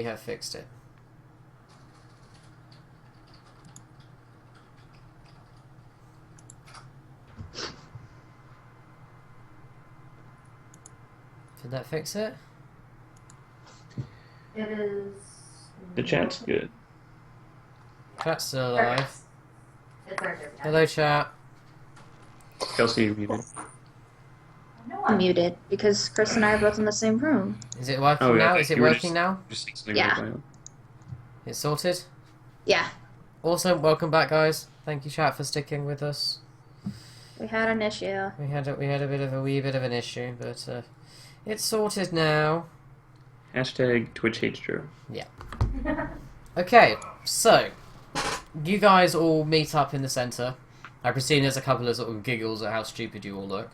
We have fixed it. Did that fix it? It is. The chat's good. Chat's still alive. It's our good Hello, chat. Kelsey, you muted. No, I'm muted because Chris and I are both in the same room. Is it working Oh, yeah, now? okay. Is it You were working now? Just saying something Yeah. really quiet. It's sorted? Yeah, Awesome. Welcome back, guys. Thank you, chat, for sticking with us. we had an issue. We had a wee bit of an issue, but it's sorted now. Hashtag Twitch hates Joe. Yeah. Okay, so you guys all meet up in the center. I presume there's a couple of sort of giggles at how stupid you all look.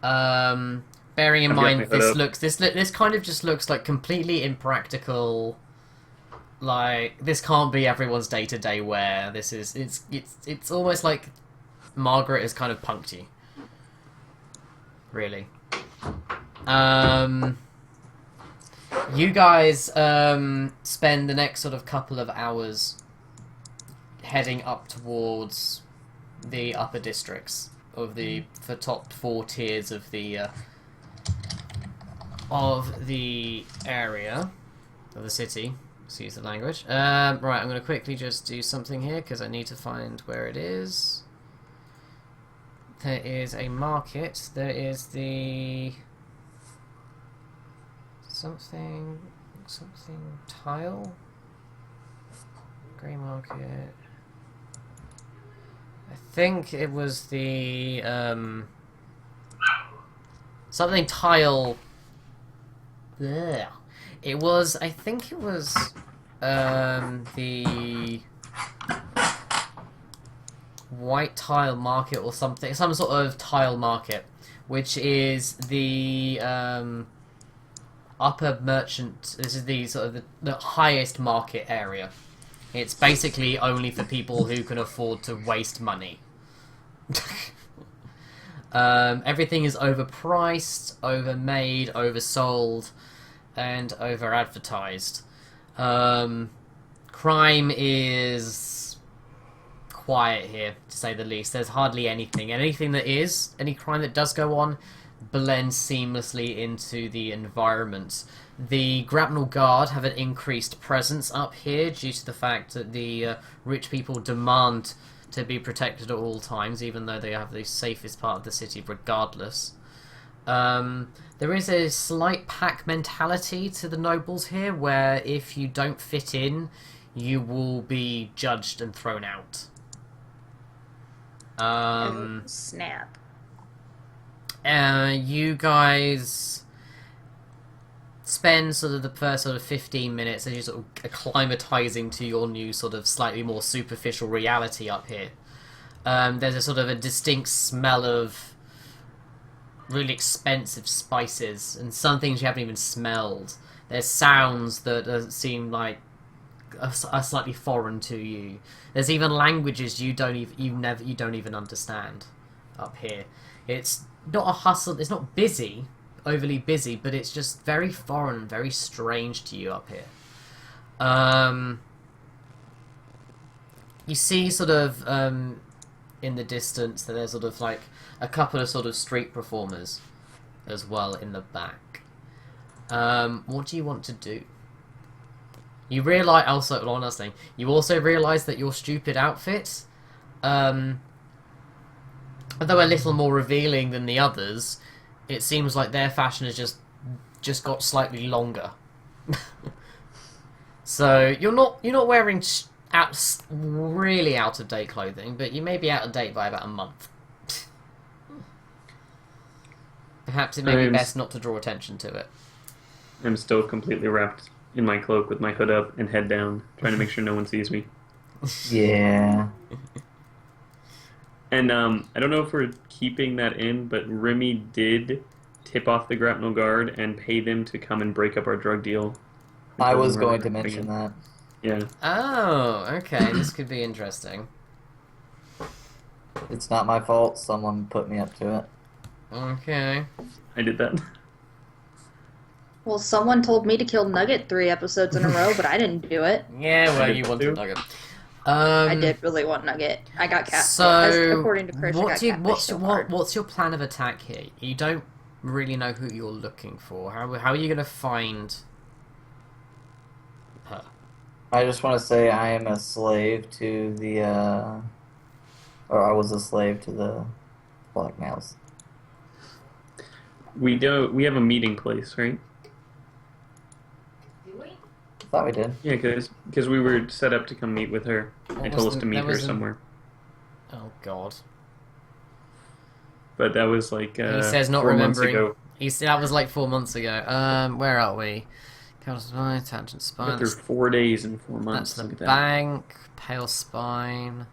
Bearing in mind this kind of just looks like completely impractical. Like, this can't be everyone's day-to-day wear. This is it's almost like Margaret has kind of punked you. Really. You guys spend the next sort of couple of hours heading up towards the upper districts of the top 4 tiers of the area of the city. Excuse the language. Right, I'm going to quickly just do something here because I need to find where it is. There is a market. There is the something tile. Grey market. I think it was the something tile. Blech. It was. I think it was the white tile market or something. Some sort of tile market, which is the upper merchant. This is the sort of the highest market area. It's basically only for people who can afford to waste money. Everything is overpriced, overmade, oversold, and over-advertised. Crime is quiet here, to say the least. There's hardly anything. And any crime that does go on, blends seamlessly into the environment. The Grapnel Guard have an increased presence up here due to the fact that the rich people demand to be protected at all times, even though they have the safest part of the city regardless. There is a slight pack mentality to the nobles here, where if you don't fit in, you will be judged and thrown out. Oh, snap. You guys spend sort of the first sort of 15 minutes as you sort of acclimatizing to your new sort of slightly more superficial reality up here. There's a sort of a distinct smell of really expensive spices and some things you haven't even smelled. There's sounds that seem like are slightly foreign to you. There's even languages you don't even understand up here. It's not a hustle. It's not busy, overly busy, but it's just very foreign, very strange to you up here. You see sort of in the distance that there's sort of like a couple of sort of street performers as well in the back. What do you want to do? You realise also, one last thing, you also realise that your stupid outfit, although a little more revealing than the others, it seems like their fashion has just got slightly longer. So you're not wearing really out of date clothing, but you may be out of date by about a month. Perhaps it may be best not to draw attention to it. I'm still completely wrapped in my cloak with my hood up and head down, trying to make sure no one sees me. Yeah. And I don't know if we're keeping that in, but Remy did tip off the Grapnel Guard and pay them to come and break up our drug deal. I was going to mention that. Yeah. Oh, okay. This could be interesting. It's not my fault. Someone put me up to it. Okay. I did that. Well, someone told me to kill Nugget 3 episodes in a row, but I didn't do it. Yeah, well, Nugget you too? wanted Nugget. I did really want Nugget. I got cat. So, according to Chris, I got catfished so hard. what's your plan of attack here? You don't really know who you're looking for. How are you going to find her? I just want to say I am a slave to the, or I was a slave to the blackmails. We have a meeting place, right? Do we? I thought we did. Yeah, because we were set up to come meet with her. They told us to meet her somewhere. Oh God. But that was like He says not 4 months remembering. ago. That was like 4 months ago. Where are we? Counter Spine, Tangent We got Spine. through 4 days in 4 months. That's the Look at that. bank. Pale Spine.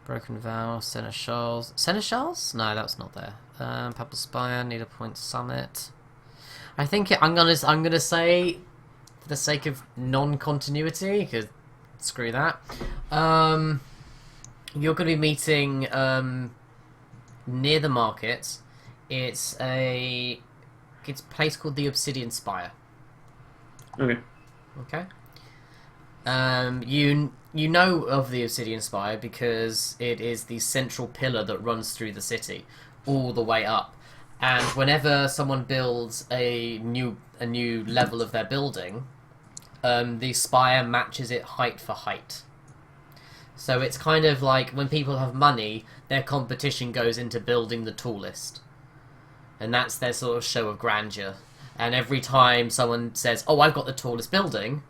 Broken Vow. Seneschals. Seneschals? No, that's not there. Purple Spire. Needle Point Summit. I think I'm gonna say, for the sake of non-continuity, because screw that. You're gonna be meeting near the market. It's a place called the Obsidian Spire. Okay. Okay. You know of the Obsidian Spire because it is the central pillar that runs through the city, all the way up. And whenever someone builds a new level of their building, the spire matches it height for height. So it's kind of like when people have money, their competition goes into building the tallest. And that's their sort of show of grandeur. And every time someone says, "Oh, I've got the tallest building,"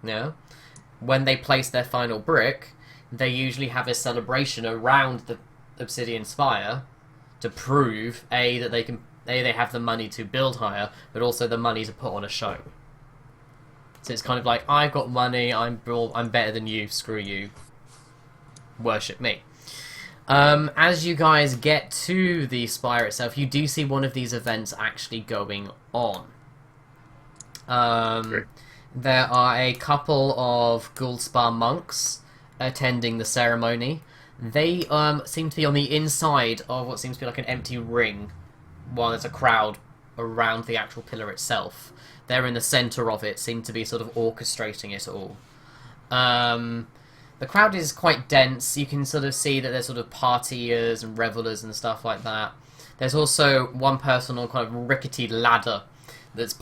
when they place their final brick, they usually have a celebration around the Obsidian Spire to prove that they have the money to build higher, but also the money to put on a show. So it's kind of like, I've got money, I'm better than you, screw you, worship me. As you guys get to the spire itself, you do see one of these events actually going on. Great. There are a couple of Ghoulspar monks attending the ceremony. They seem to be on the inside of what seems to be like an empty ring, while there's a crowd around the actual pillar itself. They're in the centre of it, seem to be sort of orchestrating it all. The crowd is quite dense. You can sort of see that there's sort of partiers and revelers and stuff like that. There's also one person on kind of rickety ladder that's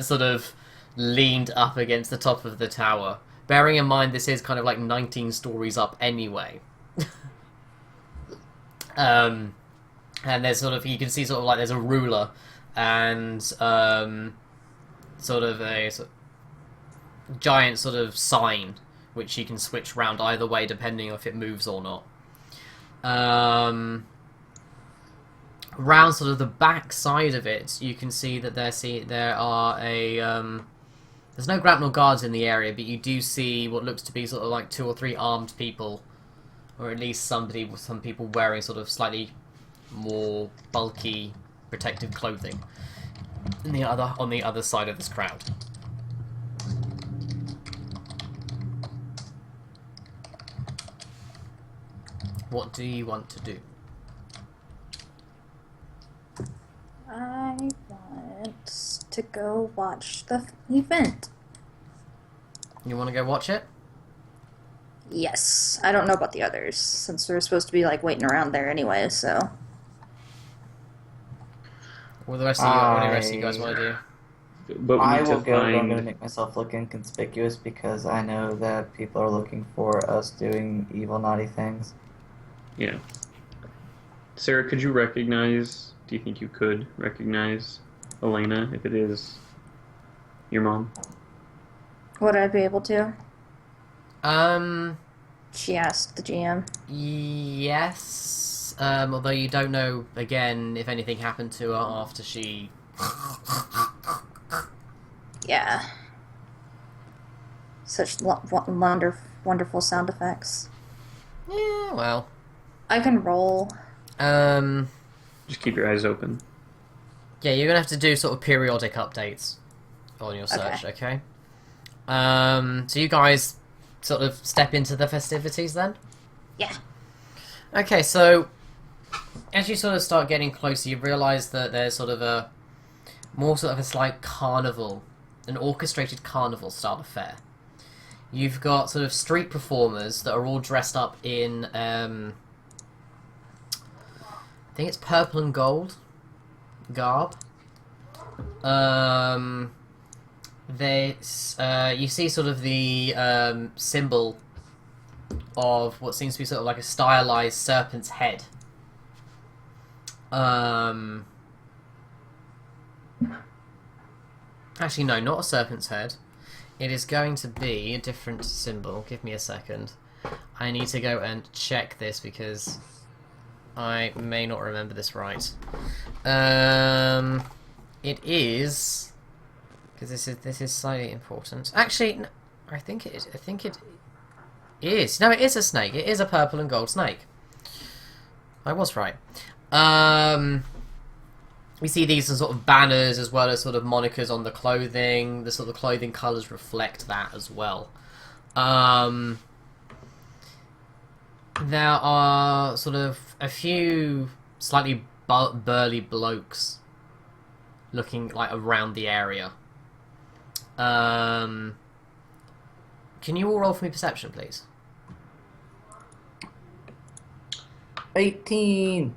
sort of leaned up against the top of the tower. Bearing in mind this is kind of like 19 stories up anyway. And there's sort of, you can see sort of like there's a ruler and sort of a giant sort of sign which you can switch round either way depending on if it moves or not. Around sort of the back side of it, you can see that there are there's no grapnel guards in the area, but you do see what looks to be sort of like 2 or 3 armed people, or at least some people wearing sort of slightly more bulky protective clothing on the other side of this crowd. What do you want to do? I want to go watch the event. You want to go watch it? Yes. I don't know about the others, since we're supposed to be, like, waiting around there anyway, so... What do the rest of you guys want to do? But we I need will to go, but I'm find. going to make myself look inconspicuous because I know that people are looking for us doing evil, naughty things. Yeah. Sarah, could you recognize? Do you think you could recognize Elena if it is your mom? Would I be able to? She asked the GM. Yes. Although you don't know, again, if anything happened to her after she... Yeah. Such wonderful sound effects. Yeah, well... I can roll. Just keep your eyes open. Yeah, you're gonna have to do sort of periodic updates on your search, okay? So you guys sort of step into the festivities then? Yeah. Okay, so as you sort of start getting closer, you realise that there's sort of a more sort of a slight carnival an orchestrated carnival-style affair. You've got sort of street performers that are all dressed up in, I think it's purple and gold garb. You see sort of the symbol of what seems to be sort of like a stylized serpent's head. Actually, no, not a serpent's head. It is going to be a different symbol. Give me a second. I need to go and check this because I may not remember this right. It is because this is slightly important. Actually, no, I think it is. No, it is a snake. It is a purple and gold snake. I was right. We see these as sort of banners as well as sort of monikers on the clothing. The sort of clothing colours reflect that as well. There are sort of a few slightly burly blokes looking like around the area. Can you all roll for me perception, please? 18.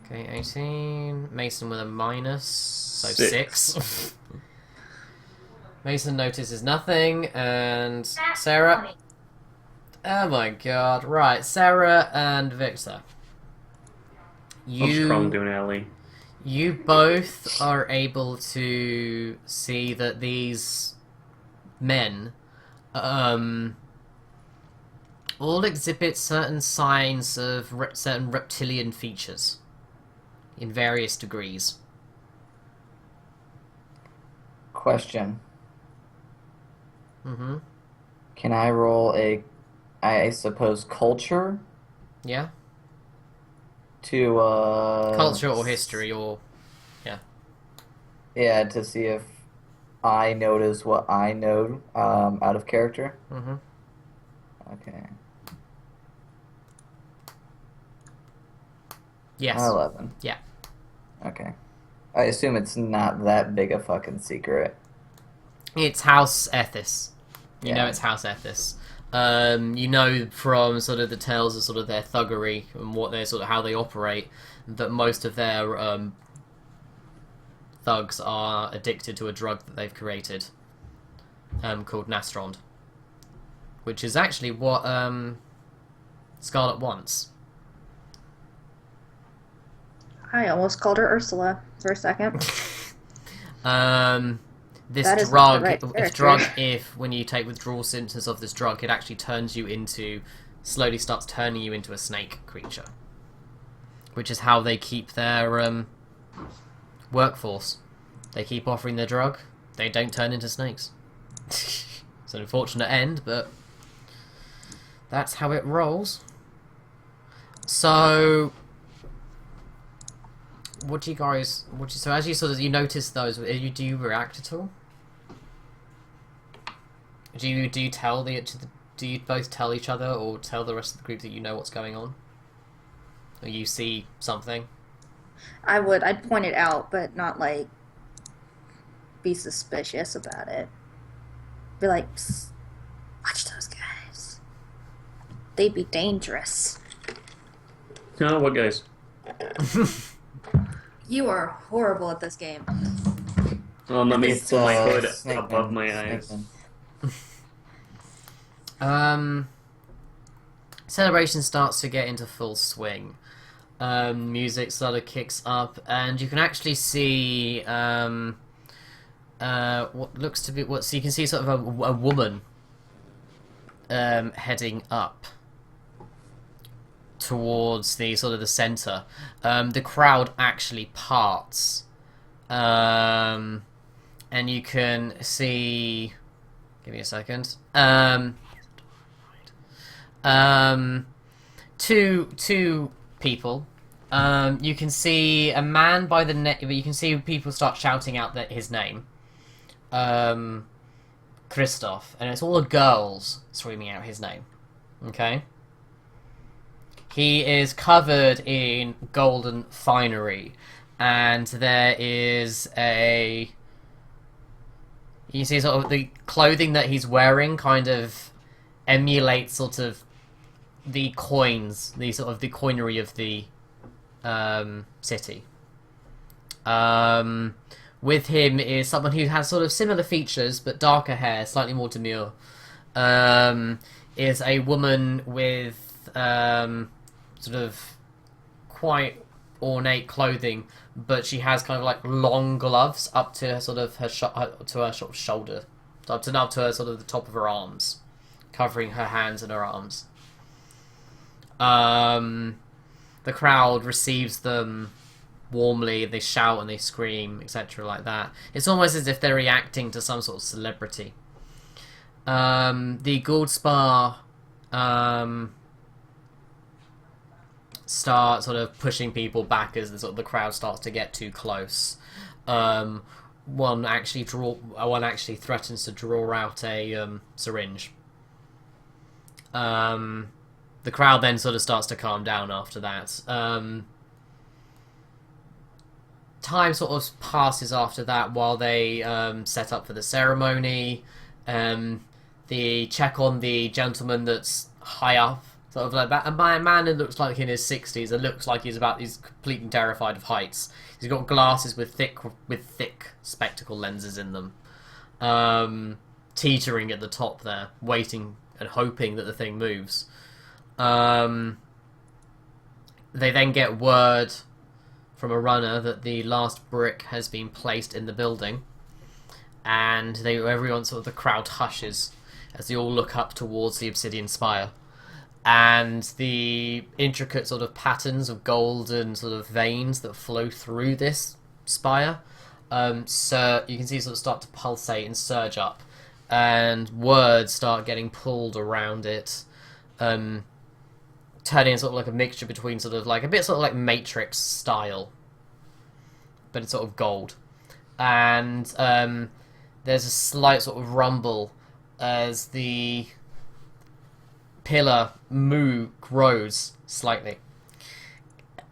Okay, 18. Mason with a minus, so 6. 6. Mason notices nothing, and Sarah... Oh my god, right, Sarah and Victor. I'm just crawling down an alley. You both are able to see that these men all exhibit certain signs of certain reptilian features in various degrees. Question. Mm-hmm. Can I roll a, I suppose, culture Yeah? to, Culture or history or... yeah, to see if I notice what I know, out of character? Mm-hmm. Okay. Yes. 11. Yeah. Okay. I assume it's not that big a fucking secret. It's House Ethis. You know Yeah. it's House Ethis. You know from sort of the tales of sort of their thuggery and what they're sort of how they operate that most of their thugs are addicted to a drug that they've created called Nastrond, which is actually what Scarlet wants. I almost called her Ursula for a second. This That is not drug, the right if when you take withdrawal symptoms of this drug, it actually turns you into, slowly starts turning you into a snake creature, which is how they keep their workforce. They keep offering their drug, they don't turn into snakes. It's an unfortunate end, but that's how it rolls. So, so as you sort of, you notice those, do you react at all? Do you tell do you both tell each other or tell the rest of the group that you know what's going on? Or you see something? I'd point it out, but not like be suspicious about it. Be like, "Psst, watch those guys. They'd be dangerous." No, what guys? You are horrible at this game. Well, let me It's, pull my hood Snake above Man, my Snake eyes. Man. Celebration starts to get into full swing. Music sort of kicks up, and you can actually see what looks to be so you can see sort of a woman heading up towards the sort of the center. The crowd actually parts, and you can see. Give me a second. Two people. You can see a man by the name. You can see people start shouting out his name. Christoph, and it's all the girls screaming out his name. Okay. He is covered in golden finery, and there is a. You see, sort of the clothing that he's wearing kind of emulates sort of the coins, the sort of the coinery of the city. With him is someone who has sort of similar features but darker hair, slightly more demure. Is a woman with sort of quite ornate clothing, but she has kind of like long gloves up to her sort of her sort of shoulder, up to her sort of the top of her arms, covering her hands and her arms. The crowd receives them warmly. They shout and they scream, etc., like that. It's almost as if they're reacting to some sort of celebrity. The Gould Spa start sort of pushing people back as the crowd starts to get too close. One actually threatens to draw out a syringe. The crowd then sort of starts to calm down after that. Time sort of passes after that while they set up for the ceremony. They check on the gentleman that's high up, sort of like that. And by a man who looks like in his 60s, it looks like he's completely terrified of heights. He's got glasses with thick spectacle lenses in them, teetering at the top there, waiting and hoping that the thing moves. They then get word from a runner that the last brick has been placed in the building, and everyone sort of the crowd hushes as they all look up towards the obsidian spire, and the intricate sort of patterns of golden sort of veins that flow through this spire, so you can see sort of start to pulsate and surge up, and words start getting pulled around it, turning sort of like a mixture between sort of like a bit sort of like Matrix style, but it's sort of gold, and there's a slight sort of rumble as the pillar grows slightly,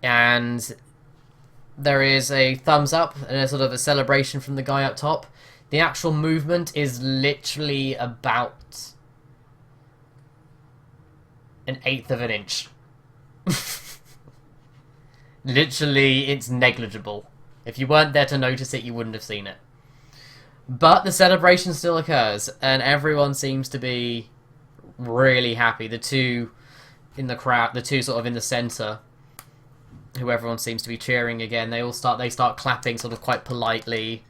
and there is a thumbs up and a sort of a celebration from the guy up top. The actual movement is literally about an eighth of an inch. Literally, it's negligible. If you weren't there to notice it, you wouldn't have seen it. But the celebration still occurs, and everyone seems to be really happy. The two in the crowd, the two sort of in the centre, who everyone seems to be cheering again, they start clapping sort of quite politely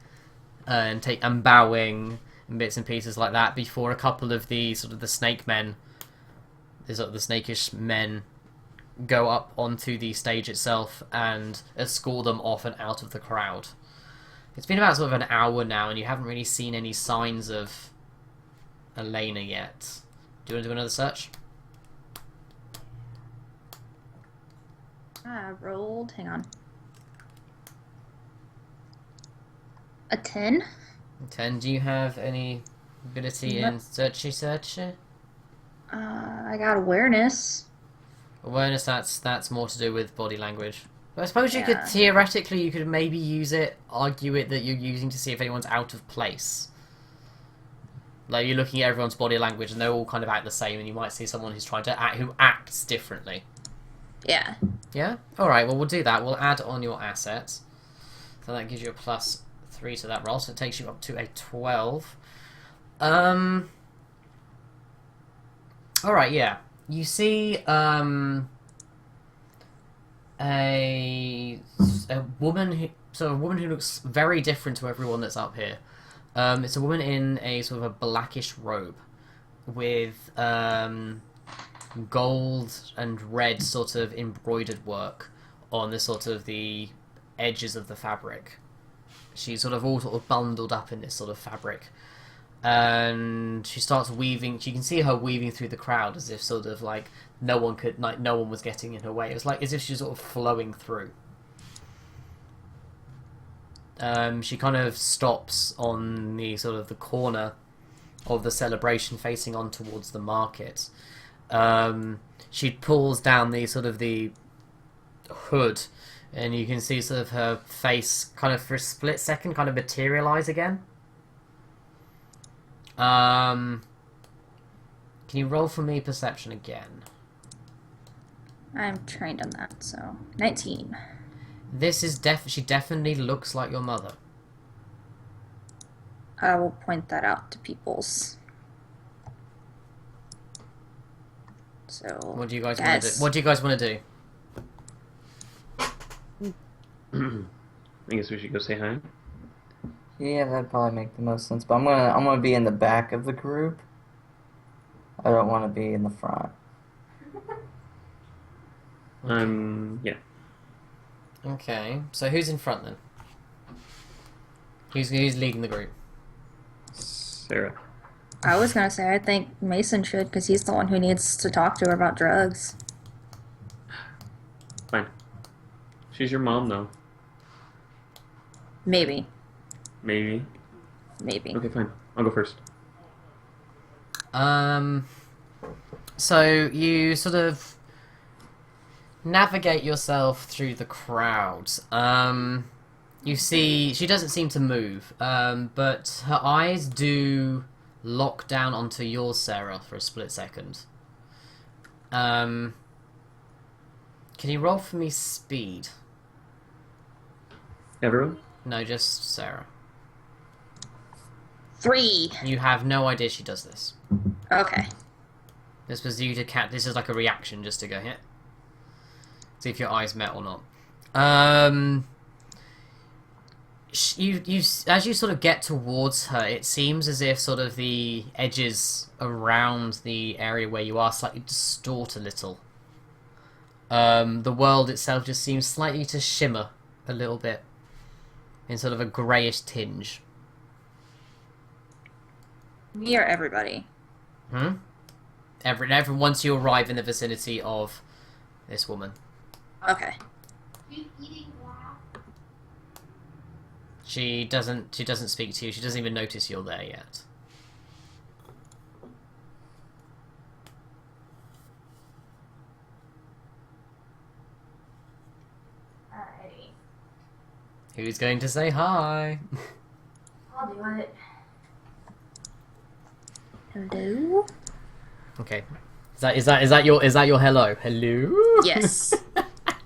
and bowing and bits and pieces like that before a couple of the sort of the snake men, the sort of the snakish men, go up onto the stage itself and escort them off and out of the crowd. It's been about sort of an hour now, and you haven't really seen any signs of Elena yet. Do you want to do another search? I rolled. Hang on. A 10. 10. Do you have any ability in searchy? I got awareness. Awareness, that's more to do with body language. But I suppose you could, theoretically, you could maybe use it, argue it that you're using to see if anyone's out of place. Like, you're looking at everyone's body language and they're all kind of act the same, and you might see someone who's trying to who acts differently. Yeah. Yeah? Alright, well, we'll do that. We'll add on your assets. So that gives you a +3 to that roll, so it takes you up to a 12. Alright, yeah. You see, a woman who looks very different to everyone that's up here. It's a woman in a sort of a blackish robe with gold and red sort of embroidered work on the sort of the edges of the fabric. She's sort of all sort of bundled up in this sort of fabric. And she starts weaving. You can see her weaving through the crowd as if sort of like no one was getting in her way. It was like as if she's sort of flowing through. She kind of stops on the sort of the corner of the celebration, facing on towards the market. She pulls down the sort of the hood And you can see sort of her face kind of for a split second kind of materialize again. Can you roll for me perception again? I'm trained on that, so 19. This is she definitely looks like your mother. I will point that out to peoples. So What do you guys want to do? What do you guys want to do? I guess we should go say hi. Yeah, that'd probably make the most sense. But I'm gonna be in the back of the group. I don't want to be in the front. Yeah. Okay, so who's in front then? Who's leading the group? Sarah. I was gonna say I think Mason should, because he's the one who needs to talk to her about drugs. Fine. She's your mom, though. Maybe. Maybe. Maybe. Okay, fine. I'll go first. So you sort of navigate yourself through the crowd. You see, she doesn't seem to move, but her eyes do lock down onto yours, Sarah, for a split second. Can you roll for me speed? Everyone? No, just Sarah. 3. You have no idea she does this. Okay. This was you to catch. This is like a reaction just to go hit. See if your eyes met or not. You as you sort of get towards her, it seems as if sort of the edges around the area where you are slightly distort a little. The world itself just seems slightly to shimmer a little bit in sort of a greyish tinge. Me or everybody? Every once you arrive in the vicinity of this woman. Okay. She doesn't speak to you. She doesn't even notice you're there yet. Alrighty. Who's going to say hi? I'll do it. Hello? Okay. Is that your hello? Hello? Yes.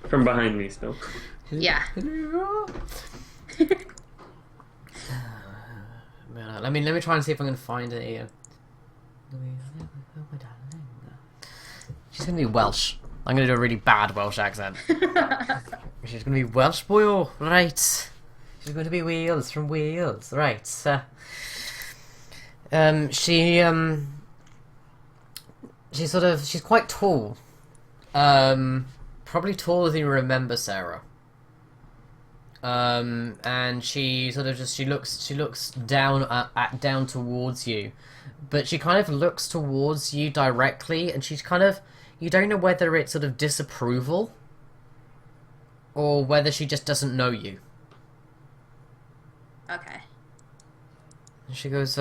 From behind me still. Yeah. Hello? Let me try and see if I can find it here. She's gonna be Welsh. I'm gonna do a really bad Welsh accent. She's gonna be Welsh boy, oh, right. She's going to be Wales, from Wales, right. She's quite tall. Probably taller than you remember, Sarah. And she looks down towards you, but she kind of looks towards you directly, and she's kind of, you don't know whether it's sort of disapproval or whether she just doesn't know you. Okay. And she goes,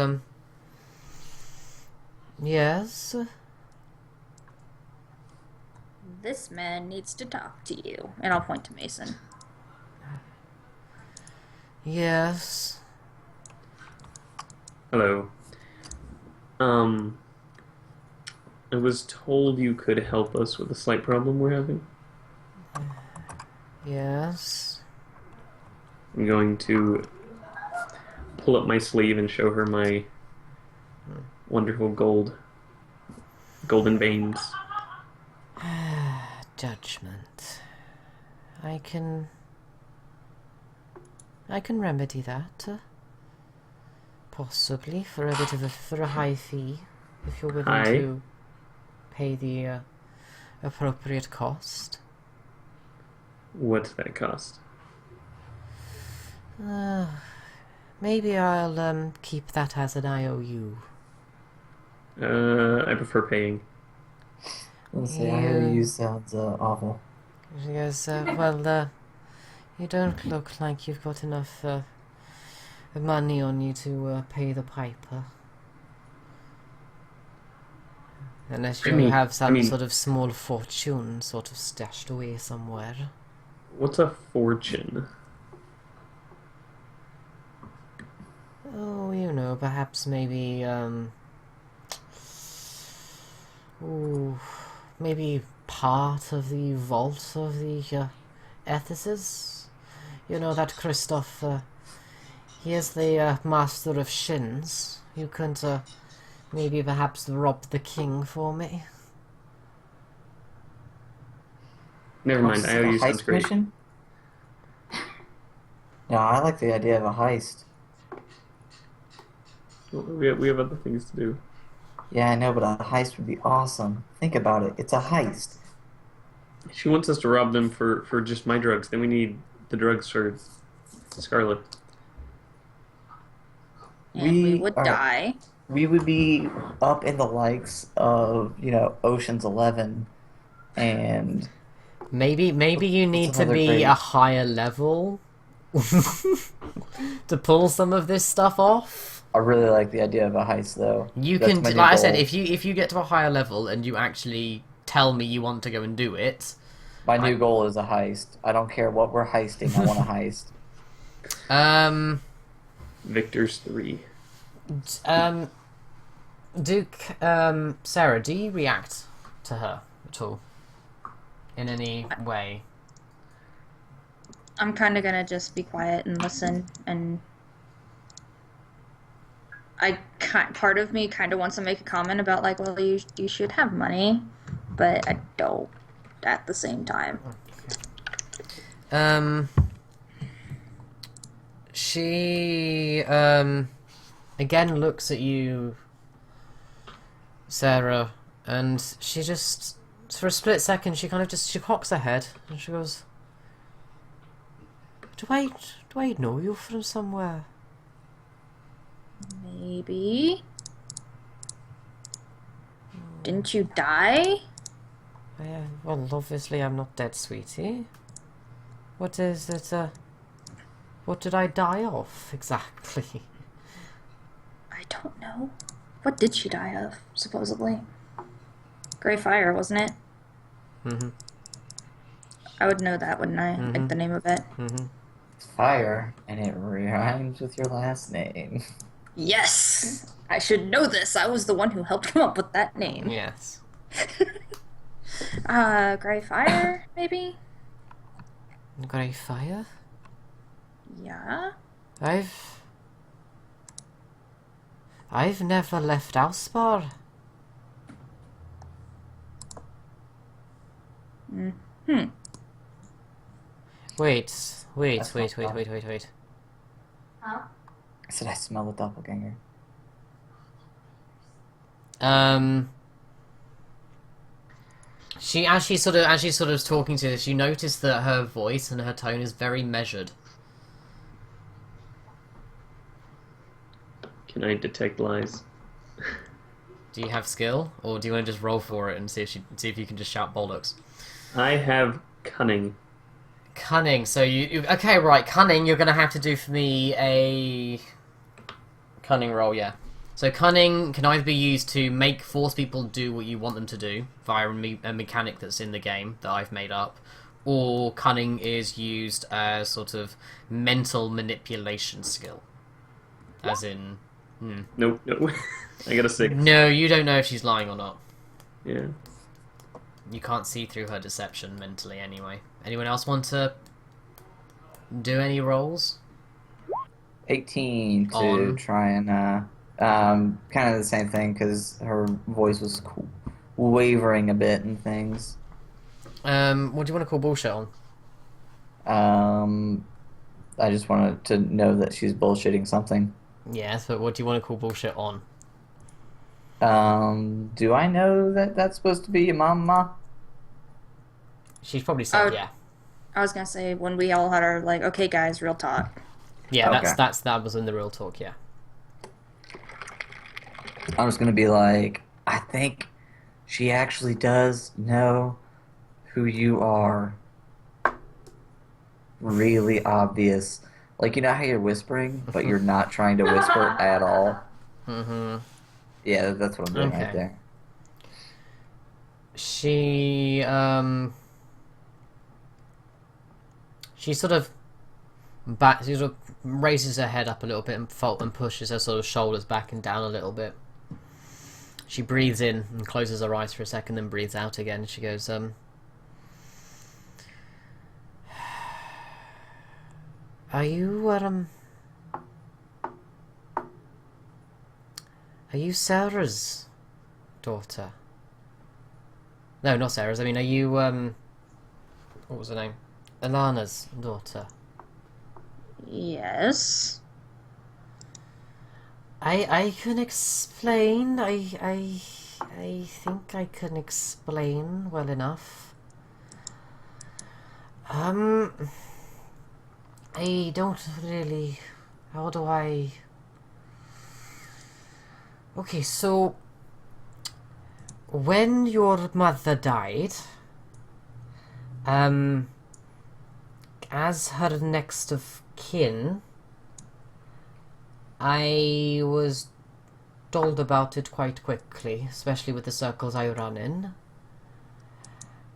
yes? This man needs to talk to you. And I'll point to Mason. Yes. Hello. I was told you could help us with a slight problem we're having. Yes. I'm going to pull up my sleeve and show her my wonderful golden veins. Judgment. I can remedy that. Possibly for a high fee, if you're willing to pay the appropriate cost. What's that cost? Maybe I'll keep that as an IOU. I prefer paying. Let's see, IOU sounds awful. She goes, well, you don't look like you've got enough money on you to pay the piper. Unless you have some sort of small fortune sort of stashed away somewhere. What's a fortune? Oh, you know, perhaps maybe, ooh, maybe part of the vault of the, ethicists? You know that Christoph, he is the, master of shins. You could, maybe perhaps rob the king for me? Never mind. What's like a IOU sounds heist great. mission? Yeah, I like the idea of a heist. Well, we have other things to do. Yeah, I know, but a heist would be awesome. Think about it. It's a heist. She wants us to rob them for just my drugs. Then we need the drugs for Scarlet. And we would are- die. We would be up in the likes of, Ocean's 11 and Maybe you need to another be great- a higher level to pull some of this stuff off. I really like the idea of a heist though. You That's can, my like new I said, goal. if you get to a higher level and you actually tell me you want to go and do it, My new goal is a heist. I don't care what we're heisting. I want a heist. Victor's 3. Duke, Sarah, do you react to her at all in any way? I'm kind of gonna just be quiet and listen, and part of me kind of wants to make a comment about like, well, you should have money, but I don't at the same time. She again looks at you, Sarah, and she just, for a split second, she cocks her head and she goes, do I know you from somewhere? Maybe. Didn't you die? Well, obviously I'm not dead, sweetie. What is it, what did I die of, exactly? I don't know. What did she die of, supposedly? Gray fire, wasn't it? Mm-hmm. I would know that, wouldn't I? Like the name of it. Mm-hmm. It's fire, and it rhymes with your last name. Yes! I should know this. I was the one who helped come up with that name. Yes. Gray fire, maybe? Grey fire? Yeah? I've never left Alspar. Hmm. Wait. That's not fun. Huh? I said I smell a doppelganger. As she's sort of talking to us, you notice that her voice and her tone is very measured. Can I detect lies? Do you have skill, or do you want to just roll for it and see if you can just shout bollocks? I have cunning. Cunning. So you okay? Right, cunning. You're gonna have to do for me a cunning roll. Yeah. So cunning can either be used to force people do what you want them to do via a mechanic that's in the game that I've made up, or cunning is used as sort of mental manipulation skill, as in. Nope. I got a 6. No, you don't know if she's lying or not. Yeah. You can't see through her deception mentally anyway. Anyone else want to do any rolls? 18 to On. try and kind of the same thing because her voice was wavering a bit and things. What do you want to call bullshit on? I just wanted to know that she's bullshitting something. Yes, but what do you want to call bullshit on? Do I know that that's supposed to be your mama? She's probably said Oh. yeah. I was gonna say, when we all had our, like, okay guys, real talk. Yeah, Okay. that was in the real talk, yeah. I'm just gonna be like, I think she actually does know who you are. Really obvious. Like, you know how you're whispering, but you're not trying to whisper at all? Mm-hmm. Yeah, that's what I'm doing right Okay. there. She, She sort of raises her head up a little bit and pushes her sort of shoulders back and down a little bit. She breathes in and closes her eyes for a second, then breathes out again. She goes, Are you Sarah's daughter? No, not Sarah's. I mean, are you, what was her name? Alana's daughter. Yes. I can explain. I think I can explain well enough. I don't really... How do I... Okay, so... When your mother died... As her next of kin... I was told about it quite quickly, especially with the circles I run in.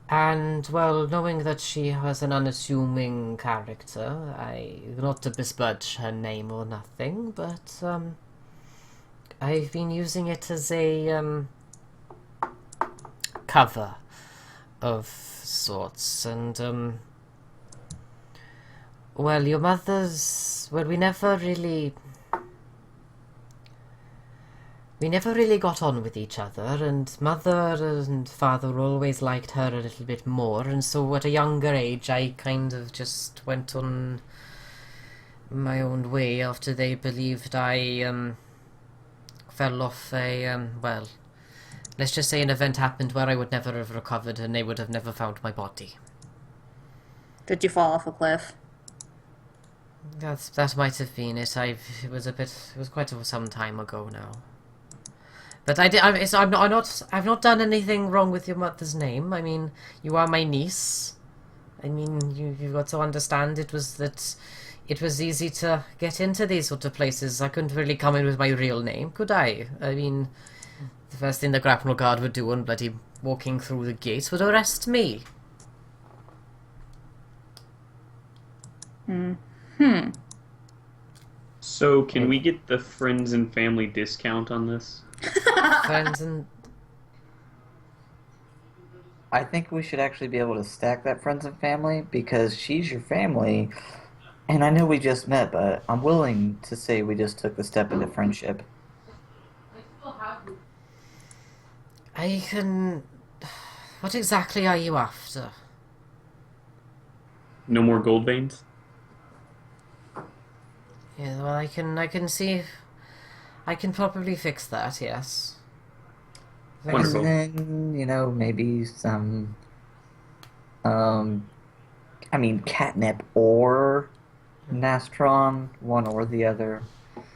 And, well, knowing that she was an unassuming character, not to besmirch her name or nothing, but, I've been using it as a, cover of sorts, and, well, your mother's... Well, we never really got on with each other, and mother and father always liked her a little bit more, and so at a younger age I kind of just went on my own way after they believed I fell off a, well, let's just say an event happened where I would never have recovered and they would have never found my body. Did you fall off a cliff? That might have been it. It was quite some time ago now. But I've not done anything wrong with your mother's name. I mean, you are my niece. I mean, you've got to understand it was easy to get into these sort of places. I couldn't really come in with my real name, could I? I mean, the first thing the grapnel guard would do on bloody walking through the gates would arrest me. So, can we get the friends and family discount on this? Friends and... I think we should actually be able to stack that friends and family, because she's your family, and I know we just met, but I'm willing to say we just took the step into friendship. I can... What exactly are you after? No more gold veins? Yeah, well, I can see... I can probably fix that, yes. Wonderful. And then, maybe some, catnip or Nastron, one or the other.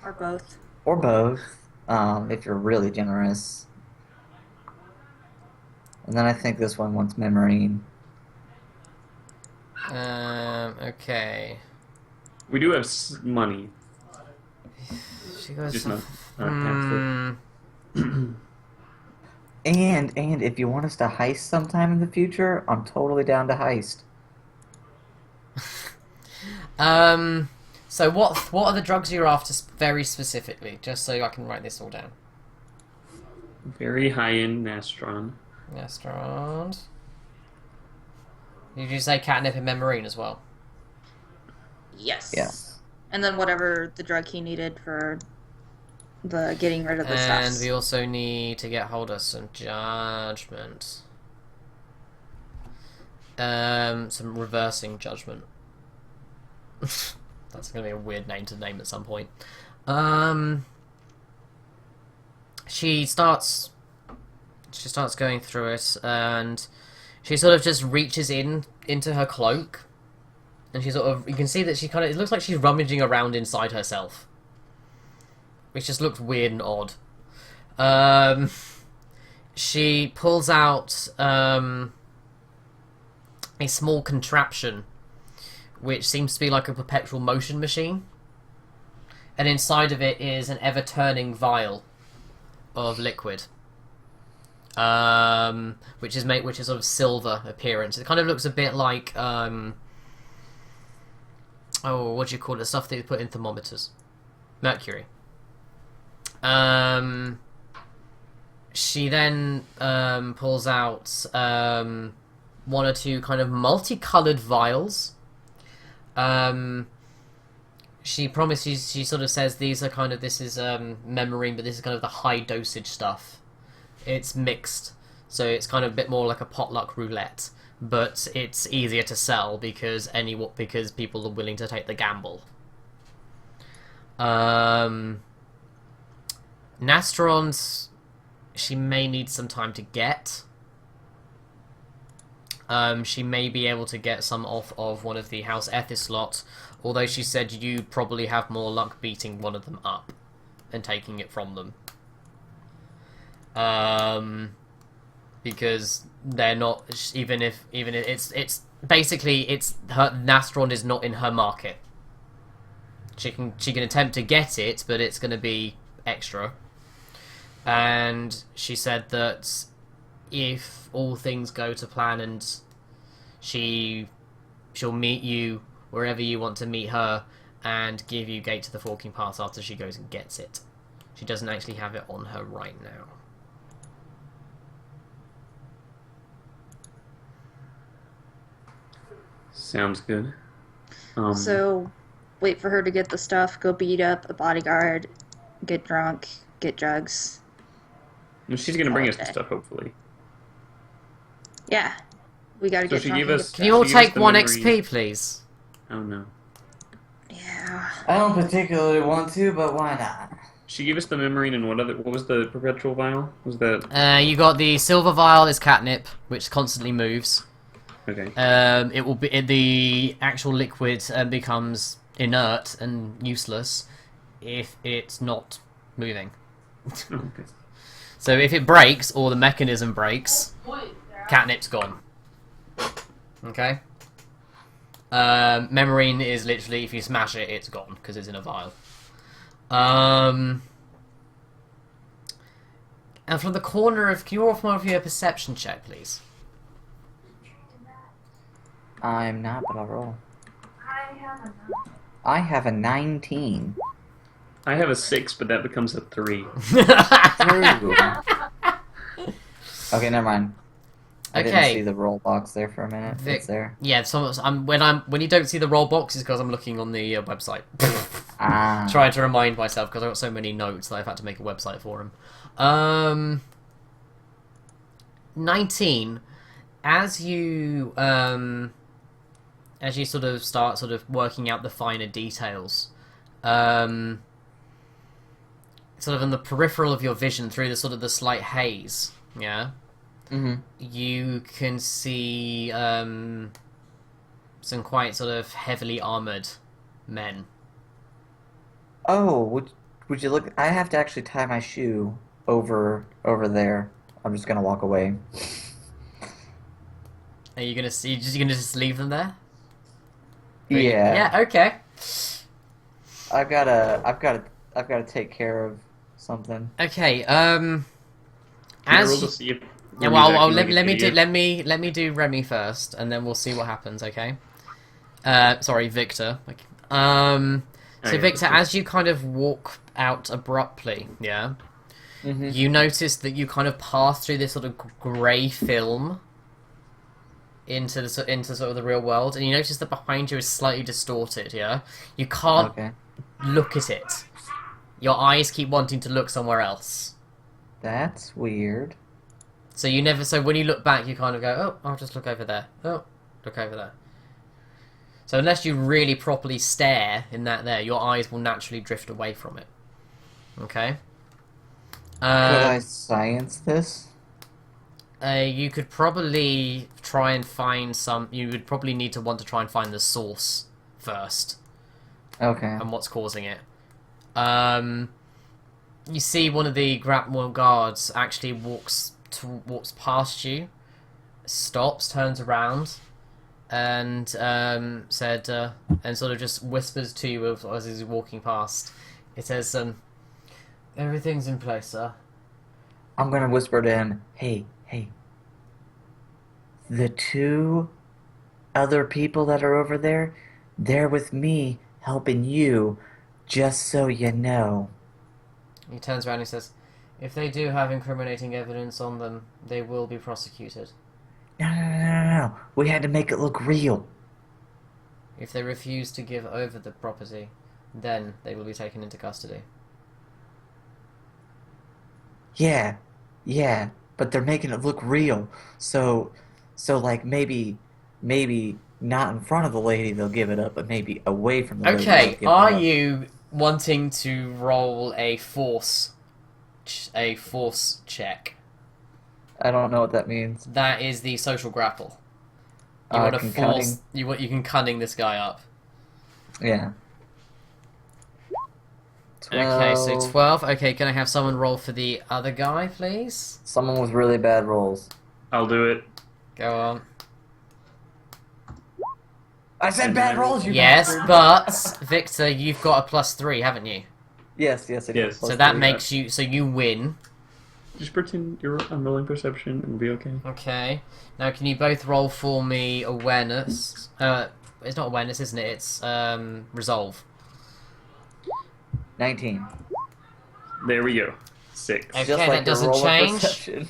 Or both. Or both, if you're really generous. And then I think this one wants Memory. Okay. We do have money. She goes... Just not past it. And if you want us to heist sometime in the future, I'm totally down to heist. So what are the drugs you're after very specifically? Just so I can write this all down. Very high-end Nastron. Restaurant. Did you say catnip and memarine as well? Yes. Yeah. And then whatever the drug he needed for the getting rid of the stuff. And we also need to get hold of some judgment. Some reversing judgment. That's gonna be a weird name to name at some point. She starts going through it, and she sort of just reaches into her cloak, and she you can see that she it looks like she's rummaging around inside herself, which just looks weird and odd. She pulls out a small contraption, which seems to be like a perpetual motion machine, and inside of it is an ever-turning vial of liquid, which is sort of silver appearance. It kind of looks a bit like oh, what do you call it? The stuff that you put in thermometers. Mercury. She then pulls out one or two kind of multicolored vials. She promises. She sort of says these are kind of, this is memorine, but this is kind of the high dosage stuff. It's mixed, so it's kind of a bit more like a potluck roulette, but it's easier to sell because people are willing to take the gamble. Nastrons, she may need some time to get. She may be able to get some off of one of the House Ethis lot, although she said you probably have more luck beating one of them up and taking it from them. Because they're not, even if it's basically, it's her, Nastron is not in her market. She can attempt to get it, but it's going to be extra. And she said that if all things go to plan and she'll meet you wherever you want to meet her and give you Gate to the Forking Path after she goes and gets it. She doesn't actually have it on her right now. Sounds good. So, wait for her to get the stuff, go beat up a bodyguard, get drunk, get drugs. She's gonna bring us the Okay. stuff, hopefully. Yeah. We gotta So get she drunk gave and us- get Can you all She gives take the 1 memory. XP, please? Oh no. Yeah. I don't particularly want to, but why not? She gave us the memorine and what was the perpetual vial? Was that You got the silver vial is catnip, which constantly moves. okay? It will be the actual liquid becomes inert and useless if it's not moving. Okay. So if it breaks or the mechanism breaks, catnip's gone. Okay. Memorine is literally, if you smash it, it's gone because it's in a vial. And from the corner of, can you all from a perception check, please? I'm not, but I'll roll. I haven't. I have a 19. I have a 6, but that becomes a 3. True. Okay, never mind. I didn't Okay. see the roll box there for a minute. Vic- It's there. Yeah, so when you don't see the roll box is because I'm looking on the website. Ah. Trying to remind myself because I've got so many notes that I've had to make a website for him. 19. As you sort of start sort of working out the finer details, sort of in the peripheral of your vision through the sort of the slight haze, yeah. Mm-hmm. You can see some quite sort of heavily armored men. Oh, would you look? I have to actually tie my shoe over there. I'm just gonna walk away. Are you gonna see? You're gonna just leave them there? Yeah. Yeah. Okay. I've gotta take care of something. Okay. Can I roll As to see if yeah, Remy's well, acting let, like let an me do idiot? let me do Remy first, and then we'll see what happens. Okay. Sorry, Victor. Okay. So Okay, Victor, okay. as you kind of walk out abruptly, yeah, Mm-hmm. you notice that you kind of pass through this sort of grey film into sort of the real world, and you notice that behind you is slightly distorted. Yeah, you can't Okay. look at it. Your eyes keep wanting to look somewhere else. That's weird. So you never. So when you look back, you kind of go, "Oh, I'll just look over there. Oh, look over there." So unless you really properly stare in that there, your eyes will naturally drift away from it. Okay. Could I science this? You could probably try and find some. You would probably need to want to try and find the source first Okay. and what's causing it. You see one of the grapnel guards actually walks past you, stops, turns around, and said and sort of just whispers to you as he's walking past. It says, "Everything's in place, sir." I'm gonna whisper to him, hey, the two other people that are over there, They're with me, helping you, just so you know. He turns around and says, if they do have incriminating evidence on them, they will be prosecuted. No. We had to make it look real. If they refuse to give over the property, then they will be taken into custody. Yeah, but they're making it look real. So like maybe not in front of the lady they'll give it up, but maybe away from the lady they'll Okay, give are it up. you wanting to roll a force check? I don't know what that means. That is the social grapple. You want to Can force. cunning? You can cunning this guy up. Yeah. Okay, so 12. 12. Okay, can I have someone roll for the other guy, please? Someone with really bad rolls. I'll do it. Go on. I said bad rolls, you Yes, bastard. but Victor, you've got a +3, haven't you? Yes, I do. Yes. So Plus that three. makes you. So you win. Just pretend you're unrolling perception and we'll be okay. Okay. Now, can you both roll for me awareness? It's not awareness, isn't it? It's resolve. 19. There we go. 6. Okay, Just that like doesn't the roll of change. perception.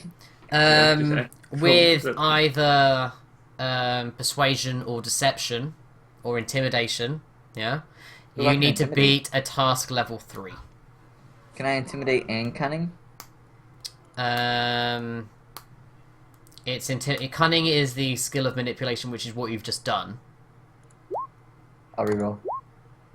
With Perception. either persuasion or deception or intimidation, yeah, Who you I can need to intimidate? beat a task level 3. Can I intimidate and cunning? Cunning is the skill of manipulation, which is what you've just done. I'll reroll.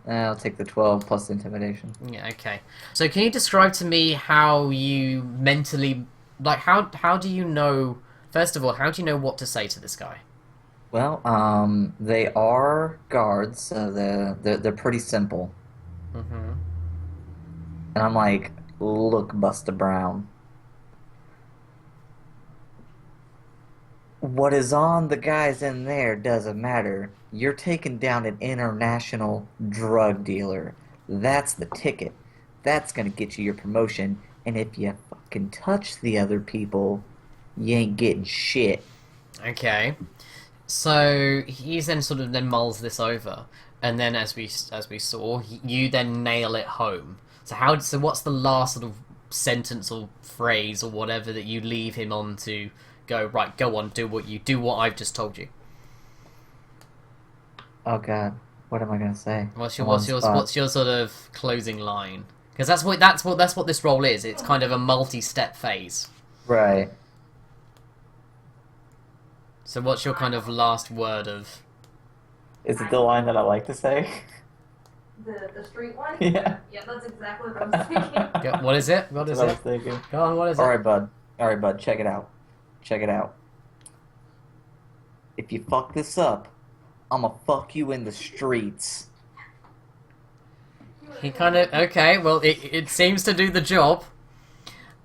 I'll take the 12 plus intimidation. Yeah, okay. So can you describe to me how you mentally, like, how do you know, first of all, how do you know what to say to this guy? Well, they are guards, so they're pretty simple. Mm-hmm. And I'm like, look, Buster Brown. What is on the guys in there doesn't matter. You're taking down an international drug dealer. That's the ticket. That's gonna get you your promotion. And if you fucking touch the other people, you ain't getting shit. Okay. So he's then sort of then mulls this over, and then as we saw, you then nail it home. So what's the last sort of sentence or phrase or whatever that you leave him on to go right? Go on, do what I've just told you. Oh god, what am I gonna say? What's I'm on the spot. your sort of closing line? Because that's what this role is. It's kind of a multi-step phase. Right. So what's your kind of last word of? Is it the line that I like to say? The street one? Yeah. Yeah, that's exactly what I was thinking. What is it? What is That's what I it? was thinking. Go on. What is it? Alright, bud. Check it out. If you fuck this up, I'ma fuck you in the streets. He kind of okay. Well, it seems to do the job.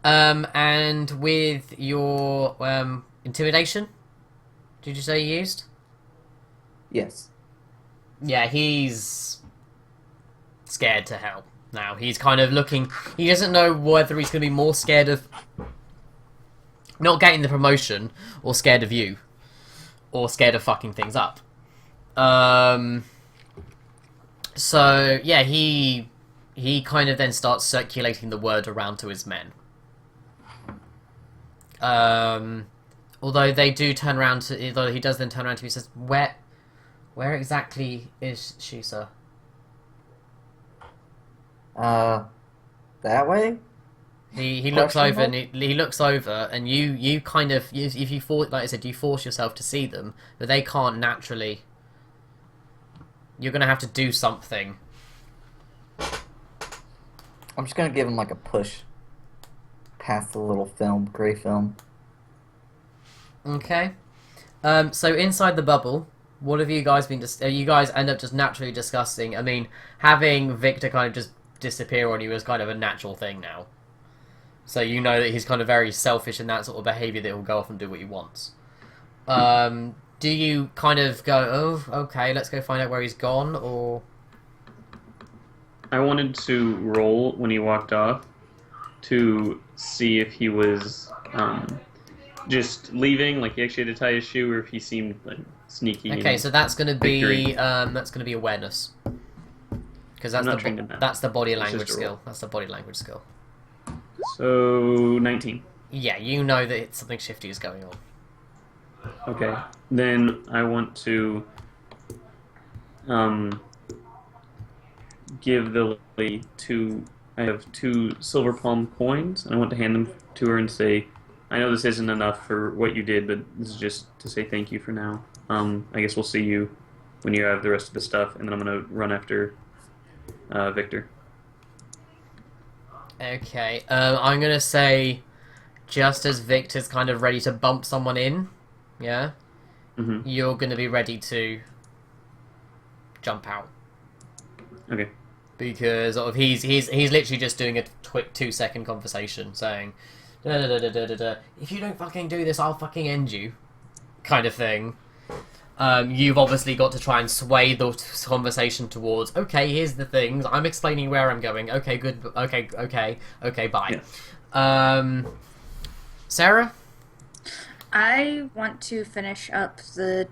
And with your intimidation, did you say you used? Yes. Yeah, he's scared to hell now. He's kind of looking. He doesn't know whether he's going to be more scared of not getting the promotion, or scared of you, or scared of fucking things up. So yeah, he kind of then starts circulating the word around to his men. Although they do turn around to, although he does then turn around to me and says, "Where exactly is she, sir?" That way? He looks Question over mark? and he looks over and you kind of if you force, like I said, you force yourself to see them, but they can't naturally. You're gonna have to do something. I'm just gonna give him like a push past the little gray film. Okay. So inside the bubble, what have you guys been? You guys end up just naturally discussing. I mean, having Victor kind of just disappear on you is kind of a natural thing now. So you know that he's kind of very selfish in that sort of behaviour that he'll go off and do what he wants. Do you kind of go, oh, okay, let's go find out where he's gone, or... I wanted to roll when he walked off to see if he was just leaving, like he actually had to tie his shoe, or if he seemed like sneaky. Okay, and so that's gonna victory. be awareness. Because I'm that's not trained in that. that's the body It's language just a roll. skill. That's the body language skill. So 19. Yeah, you know that something shifty is going on. Okay. Then I want to give the lady two. I have 2 silver palm coins, and I want to hand them to her and say, "I know this isn't enough for what you did, but this is just to say thank you for now. I guess we'll see you when you have the rest of the stuff, and then I'm gonna run after Victor." Okay, I'm gonna say, just as Victor's kind of ready to bump someone in, yeah, Mm-hmm. you're gonna be ready to jump out. Okay. Because sort of he's literally just doing a quick 2-second conversation saying, da, da, da, da, da, da, da, if you don't fucking do this, I'll fucking end you, kind of thing. You've obviously got to try and sway the conversation towards, okay, here's the things, I'm explaining where I'm going, okay, good, okay, bye. Yeah. Sarah? I want to finish up the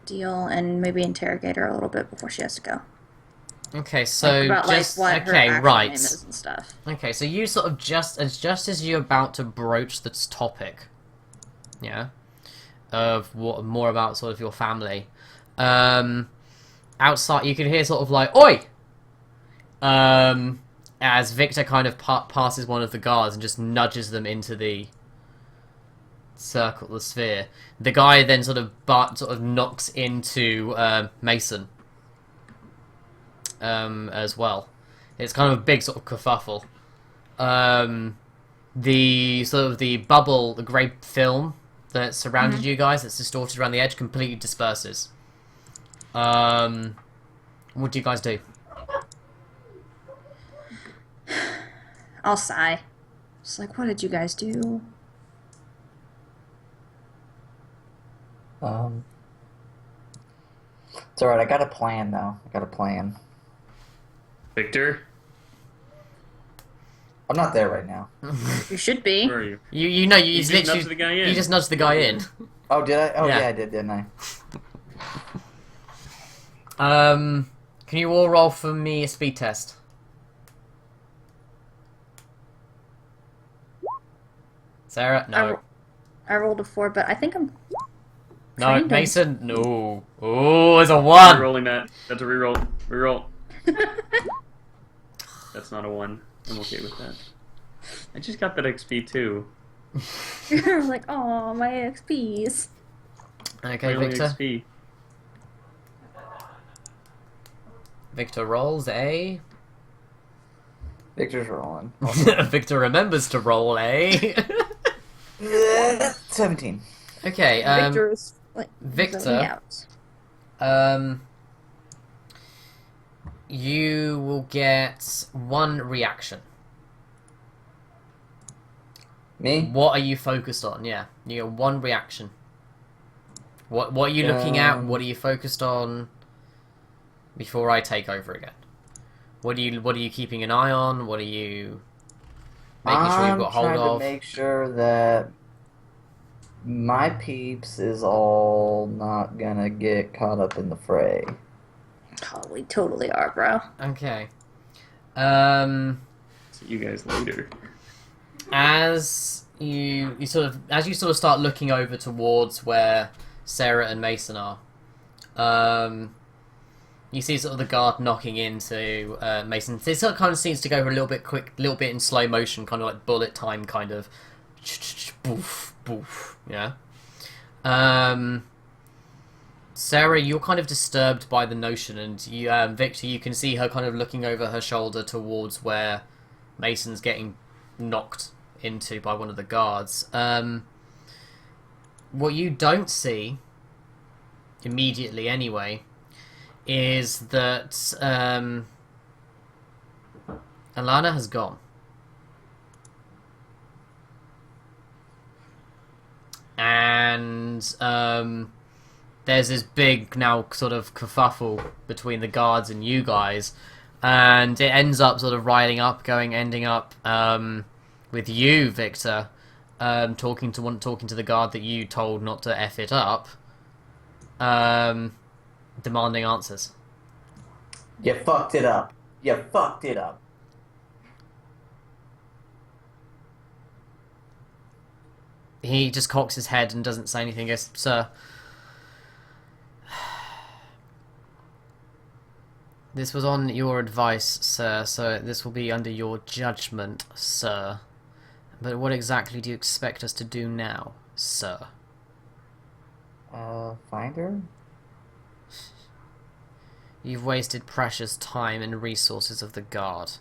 deal and maybe interrogate her a little bit before she has to go. Okay, so About just, like what her okay, actual right. name is and stuff. Okay, so you sort of just as you're about to broach this topic, yeah, of what more about sort of your family, outside you can hear sort of like "Oi!" As Victor kind of passes one of the guards and just nudges them into the circle, the sphere. The guy then sort of knocks into Mason. As well. It's kind of a big sort of kerfuffle. The sort of the bubble, the grey film that surrounded you guys, that's distorted around the edge, completely disperses. What do you guys do? I'll sigh. It's like, what did you guys do? It's alright, I got a plan though. I got a plan. Victor, I'm not there right now. You should be. where are you? You know you just literally nudged the guy in. you just nudged the guy in. Oh, did I? Oh, Yeah. yeah, I did, didn't I? Can you all roll for me a speed test? Sarah, no. I rolled a 4, but I think I'm No, trained on- Mason, no. Oh, it's a 1. Rerolling that. That's a reroll. Reroll. That's not a 1. I'm okay with that. I just got that XP too. You're like, oh, my XPs. Okay, My only Victor. XP. Victor rolls a. Victor's rolling. Victor remembers to roll a. 17. Okay, Victor's like Victor. zoning out. You will get 1 reaction. Me? What are you focused on? Yeah, you get 1 reaction. What are you looking at? What are you focused on? Before I take over again, what are you keeping an eye on? What are you making sure you've got hold I'm trying of? to make sure that my peeps is all not gonna get caught up in the fray. Oh, we totally are, bro. Okay. See you guys later. As you sort of start looking over towards where Sarah and Mason are, you see sort of the guard knocking into Mason. It sort of kind of seems to go a little bit quick, a little bit in slow motion, kind of like bullet time, kind of. Boof, boof, yeah. Sarah, you're kind of disturbed by the notion, and you, Victor, you can see her kind of looking over her shoulder towards where Mason's getting knocked into by one of the guards. What you don't see, immediately anyway, is that Alana has gone. And there's this big now sort of kerfuffle between the guards and you guys, and it ends up sort of ending up with you, Victor, talking to the guard that you told not to F it up, demanding answers. You fucked it up. You fucked it up. He just cocks his head and doesn't say anything. He goes, "Sir, this was on your advice, sir, so this will be under your judgment, sir. But what exactly do you expect us to do now, sir?" Find her? You've wasted precious time and resources of the guard.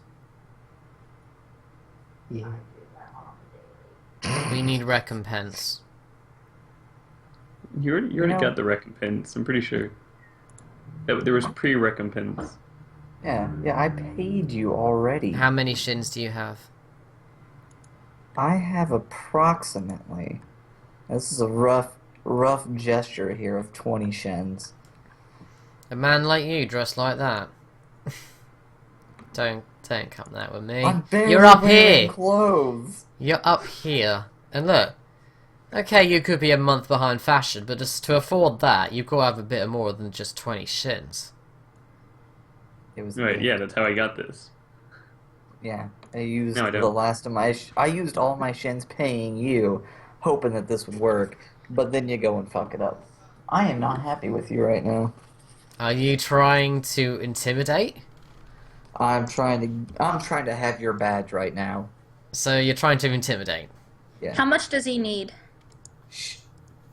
Yeah. We need recompense. You already know- got the recompense. I'm pretty sure. There was pre-recompense. Yeah, I paid you already. How many shins do you have? I have approximately. This is a rough gesture here of 20 shins. A man like you dressed like that? Don't come that with me. I'm barely You're up wearing here. clothes. You're up here. And look. Okay, you could be a month behind fashion, but just to afford that, you've got to have a bit more than just 20 shins. It was Right, yeah, that's how I got this. Yeah, I used No, I the don't. last of my. I used all my shins paying you, hoping that this would work, but then you go and fuck it up. I am not happy with you right now. Are you trying to intimidate? I'm trying to have your badge right now. So you're trying to intimidate. Yeah. How much does he need? Shh.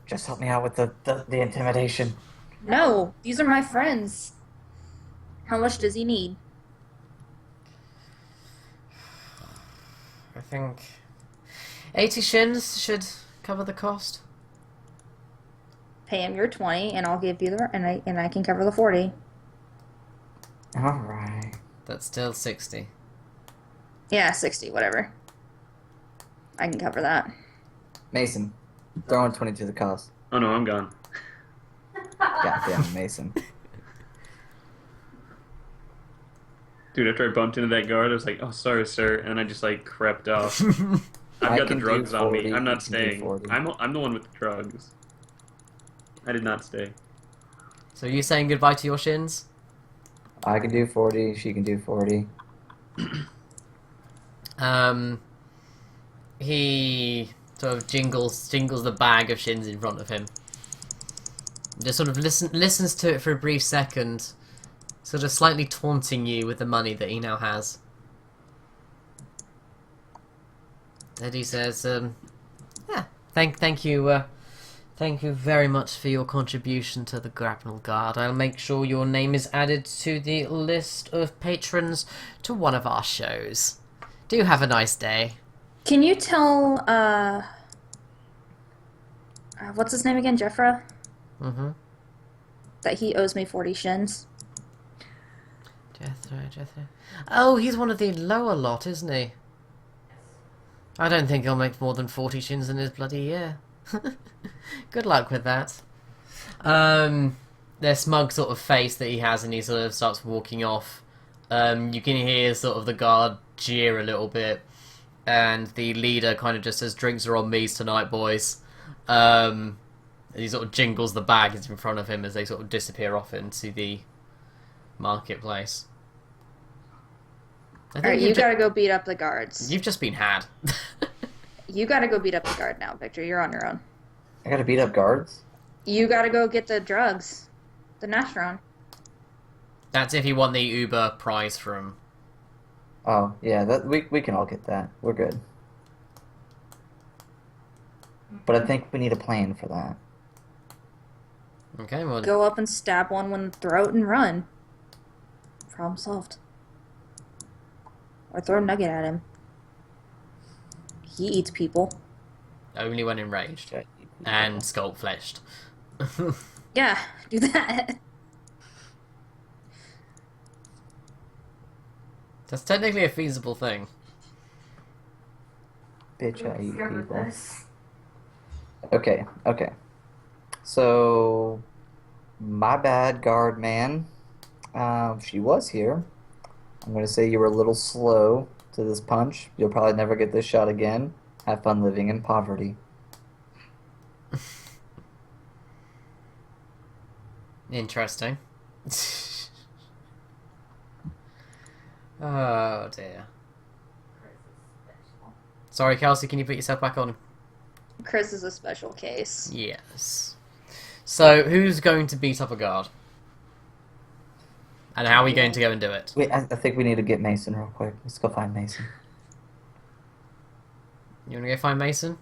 Just help me out with the intimidation. No, these are my friends. How much does he need? I think 80 shins should cover the cost. Pay him your 20, and I'll give you the and I can cover the 40. All right. That's still 60. Yeah, 60, whatever. I can cover that. Mason, throw in 20 to the cost. Oh no, I'm gone. Goddamn Mason. Dude, after I bumped into that guard, I was like, "Oh, sorry, sir," and I just like crept off. I've I got the can do drugs on 40, me. I'm you not can do staying. 40. I'm the one with the drugs. I did not stay. So are you saying goodbye to your shins? I can do 40. She can do 40. He sort of jingles the bag of shins in front of him. Just sort of listens to it for a brief second, sort of slightly taunting you with the money that he now has. Then he says, "Yeah, thank you very much for your contribution to the Grapnel Guard. I'll make sure your name is added to the list of patrons to one of our shows. Do have a nice day." Can you tell, what's his name again, Jeffra? Mm-hmm. That he owes me 40 shins? Jethro. Oh, he's one of the lower lot, isn't he? I don't think he'll make more than 40 shins in his bloody year. Good luck with that. Their smug sort of face that he has, and he sort of starts walking off. You can hear sort of the guard jeer a little bit, and the leader kind of just says, "Drinks are on me's tonight, boys." And he sort of jingles the bag that's in front of him as they sort of disappear off into the marketplace. I think Alright, you you've, gotta go beat up the guards. you've just been had. You gotta go beat up the guard now, Victor. You're on your own. I gotta beat up guards? You gotta go get the drugs. The Nastron. That's if you want the Uber prize from... Oh, yeah, we can all get that. We're good. But I think we need a plan for that. Okay, well... Go up and stab one in the throat and run. Problem solved. Or throw a nugget at him. He eats people. Only when enraged. And skull-fleshed. Yeah, do that. That's technically a feasible thing. Bitch, I eat Scared of people. this. Okay. So, my bad, guard man. She was here. I'm gonna say you were a little slow to this punch. You'll probably never get this shot again. Have fun living in poverty. Interesting. Oh dear. Sorry, Kelsey, can you put yourself back on? Chris is a special case. Yes. So, who's going to beat up a guard? And how are we going to go and do it? Wait, I think we need to get Mason real quick. Let's go find Mason. You want to go find Mason?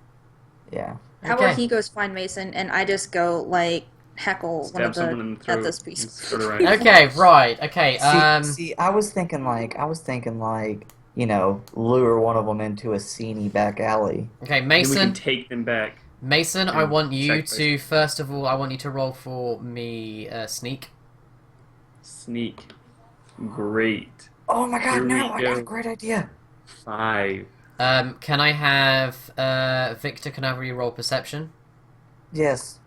Yeah. How about he goes find Mason and I just go like heckle Stab one of someone in the the throat at this and piece. sort of right. Okay, right. Okay. See, I was thinking like, you know, lure one of them into a seedy back alley. Okay, Then we can Mason. take them back. Mason, I and want you sacrifice to first of all, I want you to roll for me sneak. Sneak. Great. Oh my God! Here we No, I got go. a great idea. 5. Can I have Victor? Can I have you roll perception? Yes,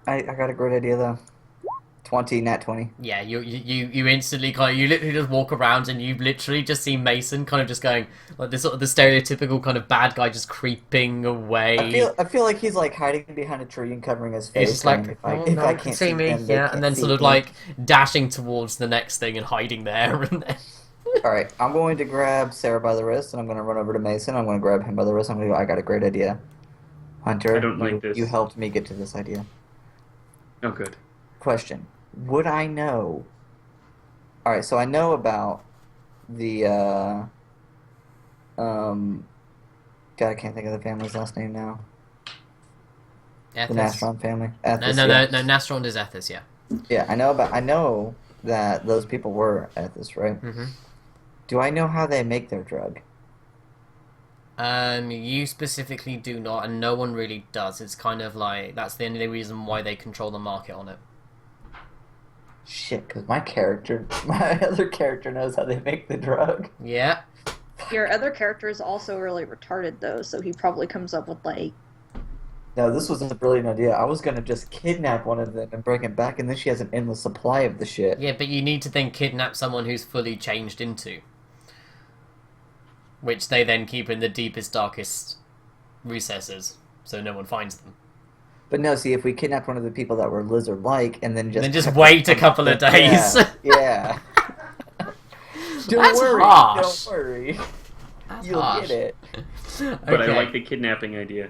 I got a great idea though. 20, nat 20. Yeah, you instantly you literally just walk around and you literally just see Mason kind of just going like this sort of the stereotypical kind of bad guy just creeping away. I feel like he's like hiding behind a tree and covering his face. It's just like, saying, oh if no, I you can can't see me, them, they yeah, can't and then see sort of me. like dashing towards the next thing and hiding there and then. All right, I'm going to grab Sarah by the wrist and I'm going to run over to Mason. I'm going to grab him by the wrist. I'm going to go. I got a great idea. Hunter, I don't like this. You helped me get to this idea. Oh, good. Question: would I know? All right, so I know about the God, I can't think of the family's last name now. The Ethis. Nastron family. No, Ethis, no, yeah. no, no. Nastron is Ethis, yeah. Yeah, I know that those people were Ethis, right? Mm-hmm. Do I know how they make their drug? You specifically do not, and no one really does. It's kind of like that's the only reason why they control the market on it. Shit, because my other character knows how they make the drug. Yeah. Your other character is also really retarded though, so he probably comes up with like No, this was a brilliant idea. I was gonna just kidnap one of them and bring it back, and then she has an endless supply of the shit. Yeah, but you need to then kidnap someone who's fully changed into. Which they then keep in the deepest, darkest recesses, so no one finds them. But no, see, if we kidnapped one of the people that were lizard-like, and then just Wait a couple of days. Yeah. Don't That's worry. harsh. Don't worry. That's You'll harsh. get it. But Okay. I like the kidnapping idea.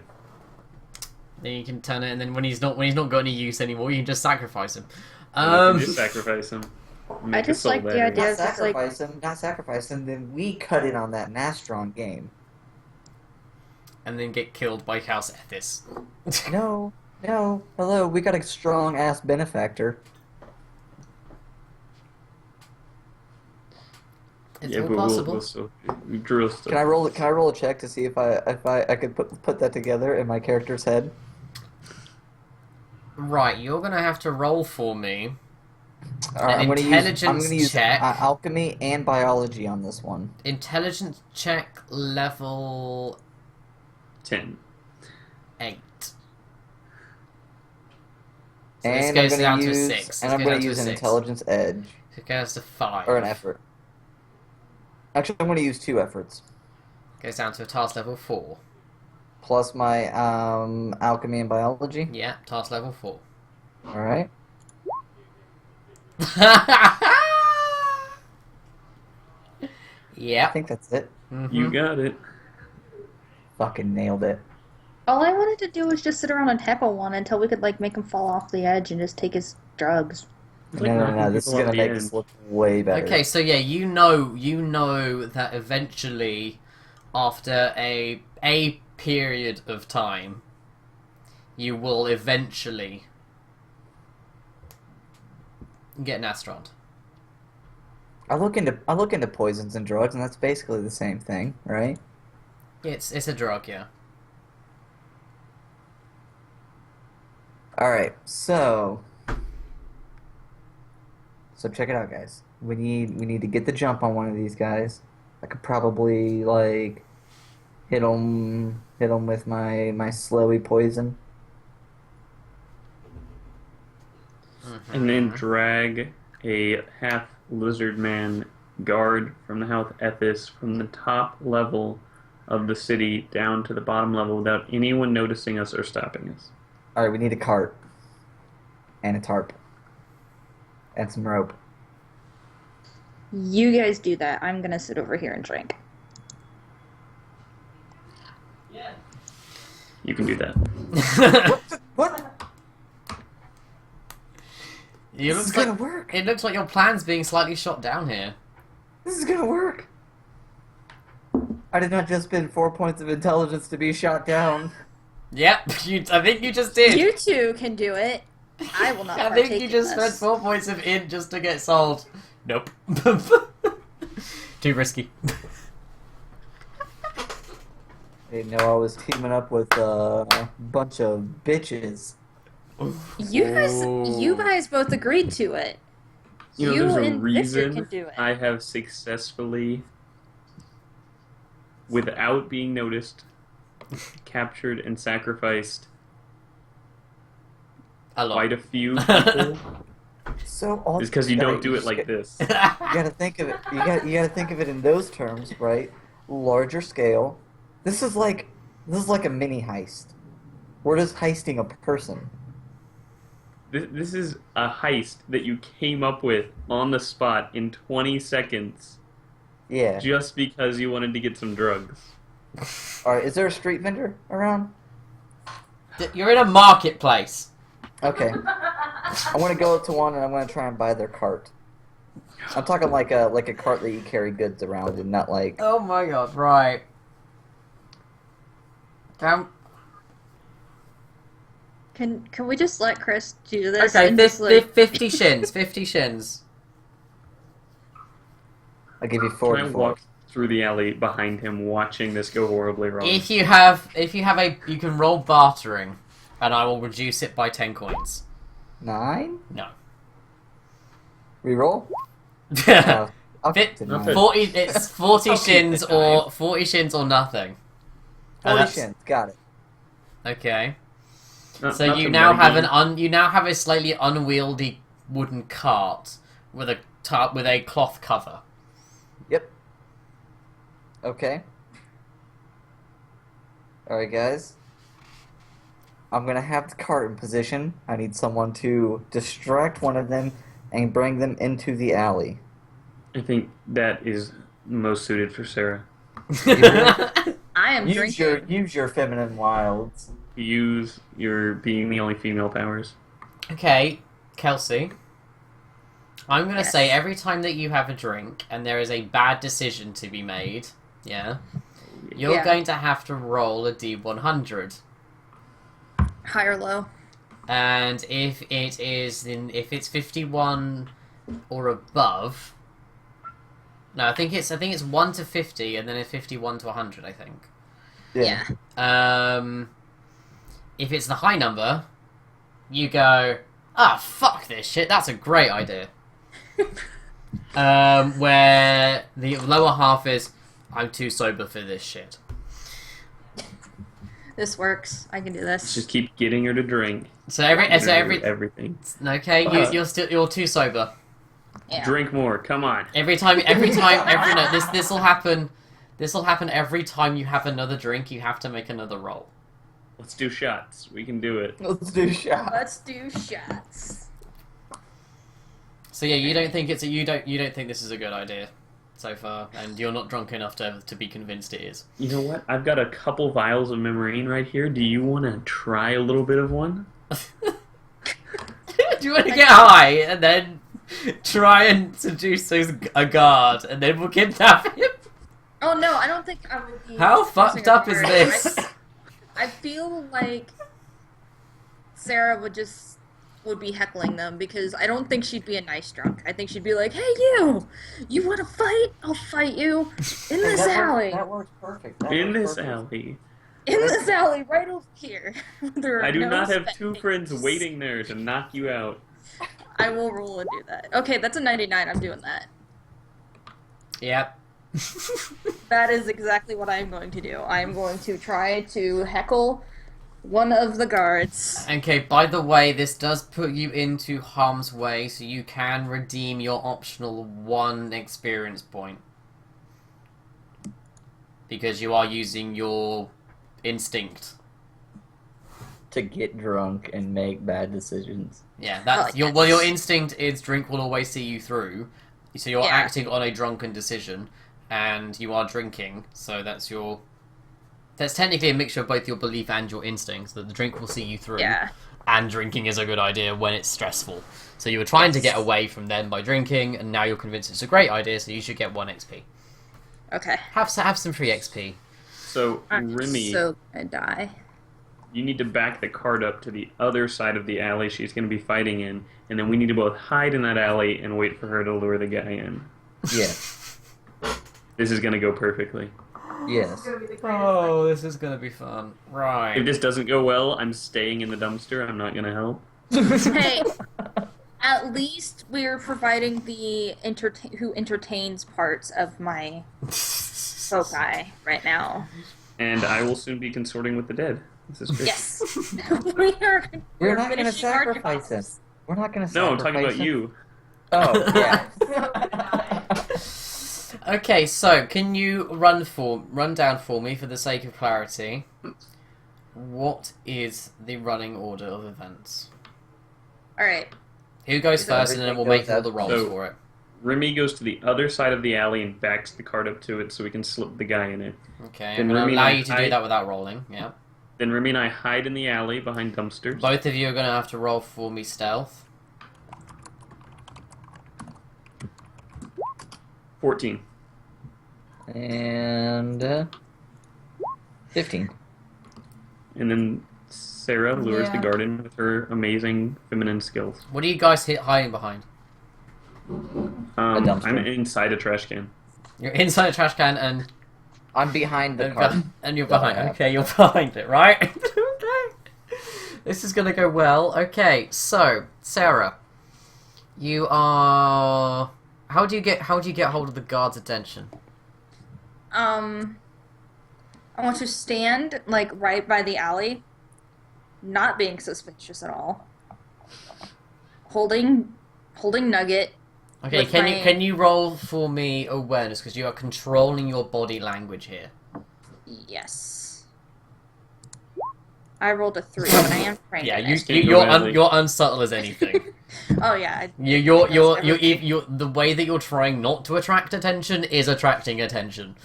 Then you can turn it, and then when he's not got any use anymore, you can just sacrifice him. We can just sacrifice him. Make a just soul like the battery. idea- Not it's just like- sacrifice him, then we cut in on that Nastron game. And then get killed by House Ethis. No, hello, we got a strong-ass benefactor. It's Yeah, all but possible. we'll still drill stuff. Can I roll a check to see if I could put that together in my character's head? Right, you're gonna have to roll for me. All right, An I'm intelligence gonna use check. alchemy and biology on this one. Intelligence check level 10. 8. So And this I'm goes gonna down to a use 6. and This I'm goes gonna down to a use an 6. intelligence edge It goes to 5. or an effort. Actually, I'm gonna use 2 efforts Goes down to a task level 4. plus my alchemy and biology. Yeah, task level 4. All right. I Yep. think that's it. You got it. Fucking nailed it. all I wanted to do was just sit around and heckle one until we could like make him fall off the edge and just take his drugs. Like No. knocking This is people gonna at the make end. us look way better. Okay, so yeah, you know that eventually, after a period of time, you will eventually get an astronaut. I look into poisons and drugs, and that's basically the same thing, right? It's a drug, yeah. All right, so check it out, guys. We need to get the jump on one of these guys. I could probably like hit him with my slowy poison. And then drag a half lizard man guard from the house Ethis from the top level of the city down to the bottom level without anyone noticing us or stopping us. Alright, we need a cart. And a tarp. And some rope. You guys do that. I'm gonna sit over here and drink. You can do that. What? You This is looks gonna like, work. it looks like your plan's being slightly shot down here. This is gonna work. I did not just spend 4 points of intelligence to be shot down. Yep, I think you just did. You two can do it. I will not. I partake think you in just spent this. 4 points of int just to get sold. Nope. Too risky. I didn't know I was teaming up with a bunch of bitches. You guys both agreed to it. You know, there's a and Victor can reason do it. I have successfully, without being noticed, captured and sacrificed A lot. quite a few people. So all It's because you don't do it like this. You gotta think of it. You gotta think of it in those terms, right? Larger scale. This is like a mini heist. We're just heisting a person. This is a heist that you came up with on the spot in 20 seconds Yeah. just because you wanted to get some drugs. All right. Is there a street vendor around? You're in a marketplace. Okay. I want to go up to one and I want to try and buy their cart. I'm talking like a cart that you carry goods around and not like. Oh my god, right. Can we just let Chris do this? Okay, and just, like... 50 shins, 50 shins. I'll give you Can 40 I for walk it. through the alley behind him, watching this go horribly wrong? You can roll bartering, and I will reduce it by 10 coins. 9? No. Reroll? I'll Fit- get to 9. 40, it's 40 I'll keep shins the nine. or 40 shins or nothing. 40 that's- shins. Got it. Okay. Not- So not you to now have metagame. you now have a slightly unwieldy wooden cart with a cloth cover. Yep. Okay. Alright, guys. I'm gonna have the cart in position. I need someone to distract one of them and bring them into the alley. I think that is most suited for Sarah. I am drinking. Use your feminine wilds. Use your being the only female powers. Okay, Kelsey. I'm gonna Yes. say every time that you have a drink and there is a bad decision to be made, yeah, you're Yeah. going to have to roll a d100. High or low? And if it's 51 or above, no, I think it's 1 to 50 and then it's 51 to 100, I think. Yeah. If it's the high number, you go, fuck this shit, that's a great idea. Where the lower half is, I'm too sober for this shit. This works. I can do this. Just keep getting her to drink. So every everything. okay, you're too sober. Yeah. Drink more. Come on. Every no, this will happen. This will happen every time you have another drink. You have to make another roll. Let's do shots. We can do it. Let's do shots. Let's do shots. So yeah, you don't think this is a good idea so far, and you're not drunk enough to be convinced it is. You know what? I've got a couple vials of Memorine right here. Do you want to try a little bit of one? Do you want to get high and then try and seduce a guard, and then we'll kidnap him? Oh no, I don't think I would be. How seducing fucked a up is guard. this? I feel like Sarah would be heckling them because I don't think she'd be a nice drunk. I think she'd be like, "Hey, you want to fight? I'll fight you in this alley, That works perfect. In this alley. in this alley, right over here." There are I do no not have two spectators. friends waiting there to knock you out. I will roll and do that. Okay, that's a 99. I'm doing that. Yep. That is exactly what I am going to do. I am going to try to heckle one of the guards. Okay, by the way, this does put you into harm's way, so you can redeem your optional 1 experience point. because you are using your instinct. To get drunk and make bad decisions. Yeah, that's Oh, your yes. well. Your instinct is drink will always see you through, so you're Yeah. acting on a drunken decision, and you are drinking. So that's your. That's technically a mixture of both your belief and your instincts that the drink will see you through. Yeah. And drinking is a good idea when it's stressful. So you were trying to Yes. get away from them by drinking, and now you're convinced it's a great idea. So you should get 1 XP. Okay. Have some free XP. So I'm Remy, so gonna die. you need to back the cart up to the other side of the alley she's going to be fighting in, and then we need to both hide in that alley and wait for her to lure the guy in. Yes. This is going to go perfectly. Yes. It's gonna be the greatest Oh, this is gonna be fun. Right. If this doesn't go well, I'm staying in the dumpster. I'm not going to help. Hey, at least we're providing the who entertains parts of my foci right now. And I will soon be consorting with the dead. This is great. Yes. We're not going to finishing our sacrifice him. jobs. We're not going to No, I'm sacrifice talking about him. you. Oh, yeah. Okay, so can you run down for me for the sake of clarity? What is the running order of events? All right. Who goes So first, and then we'll make all the rolls So- for it. Remy goes to the other side of the alley and backs the cart up to it so we can slip the guy in it. Okay, I'm Then going to Remy allow and you to I- do that without rolling. Yeah. Then Remy and I hide in the alley behind dumpsters. Both of you are going to have to roll for me stealth. 14. And 15. And then Sarah lures the Yeah. garden with her amazing feminine skills. What are you guys hiding behind? dumpster. I'm inside a trash can. You're inside a trash can and I'm behind the cart. and you're that I behind. have. Okay, you're behind it, right? Okay. This is gonna go well. Okay, so Sarah, you are. How do you get hold of the guard's attention? I want to stand like right by the alley, not being suspicious at all. Holding Nugget. Okay, With can my- you roll for me awareness because you are controlling your body language here. Yes. I rolled a 3, but I am trained. Yeah, in you, it. Can't go badly. you're unsubtle as anything. Oh yeah. You're the way that you're trying not to attract attention is attracting attention.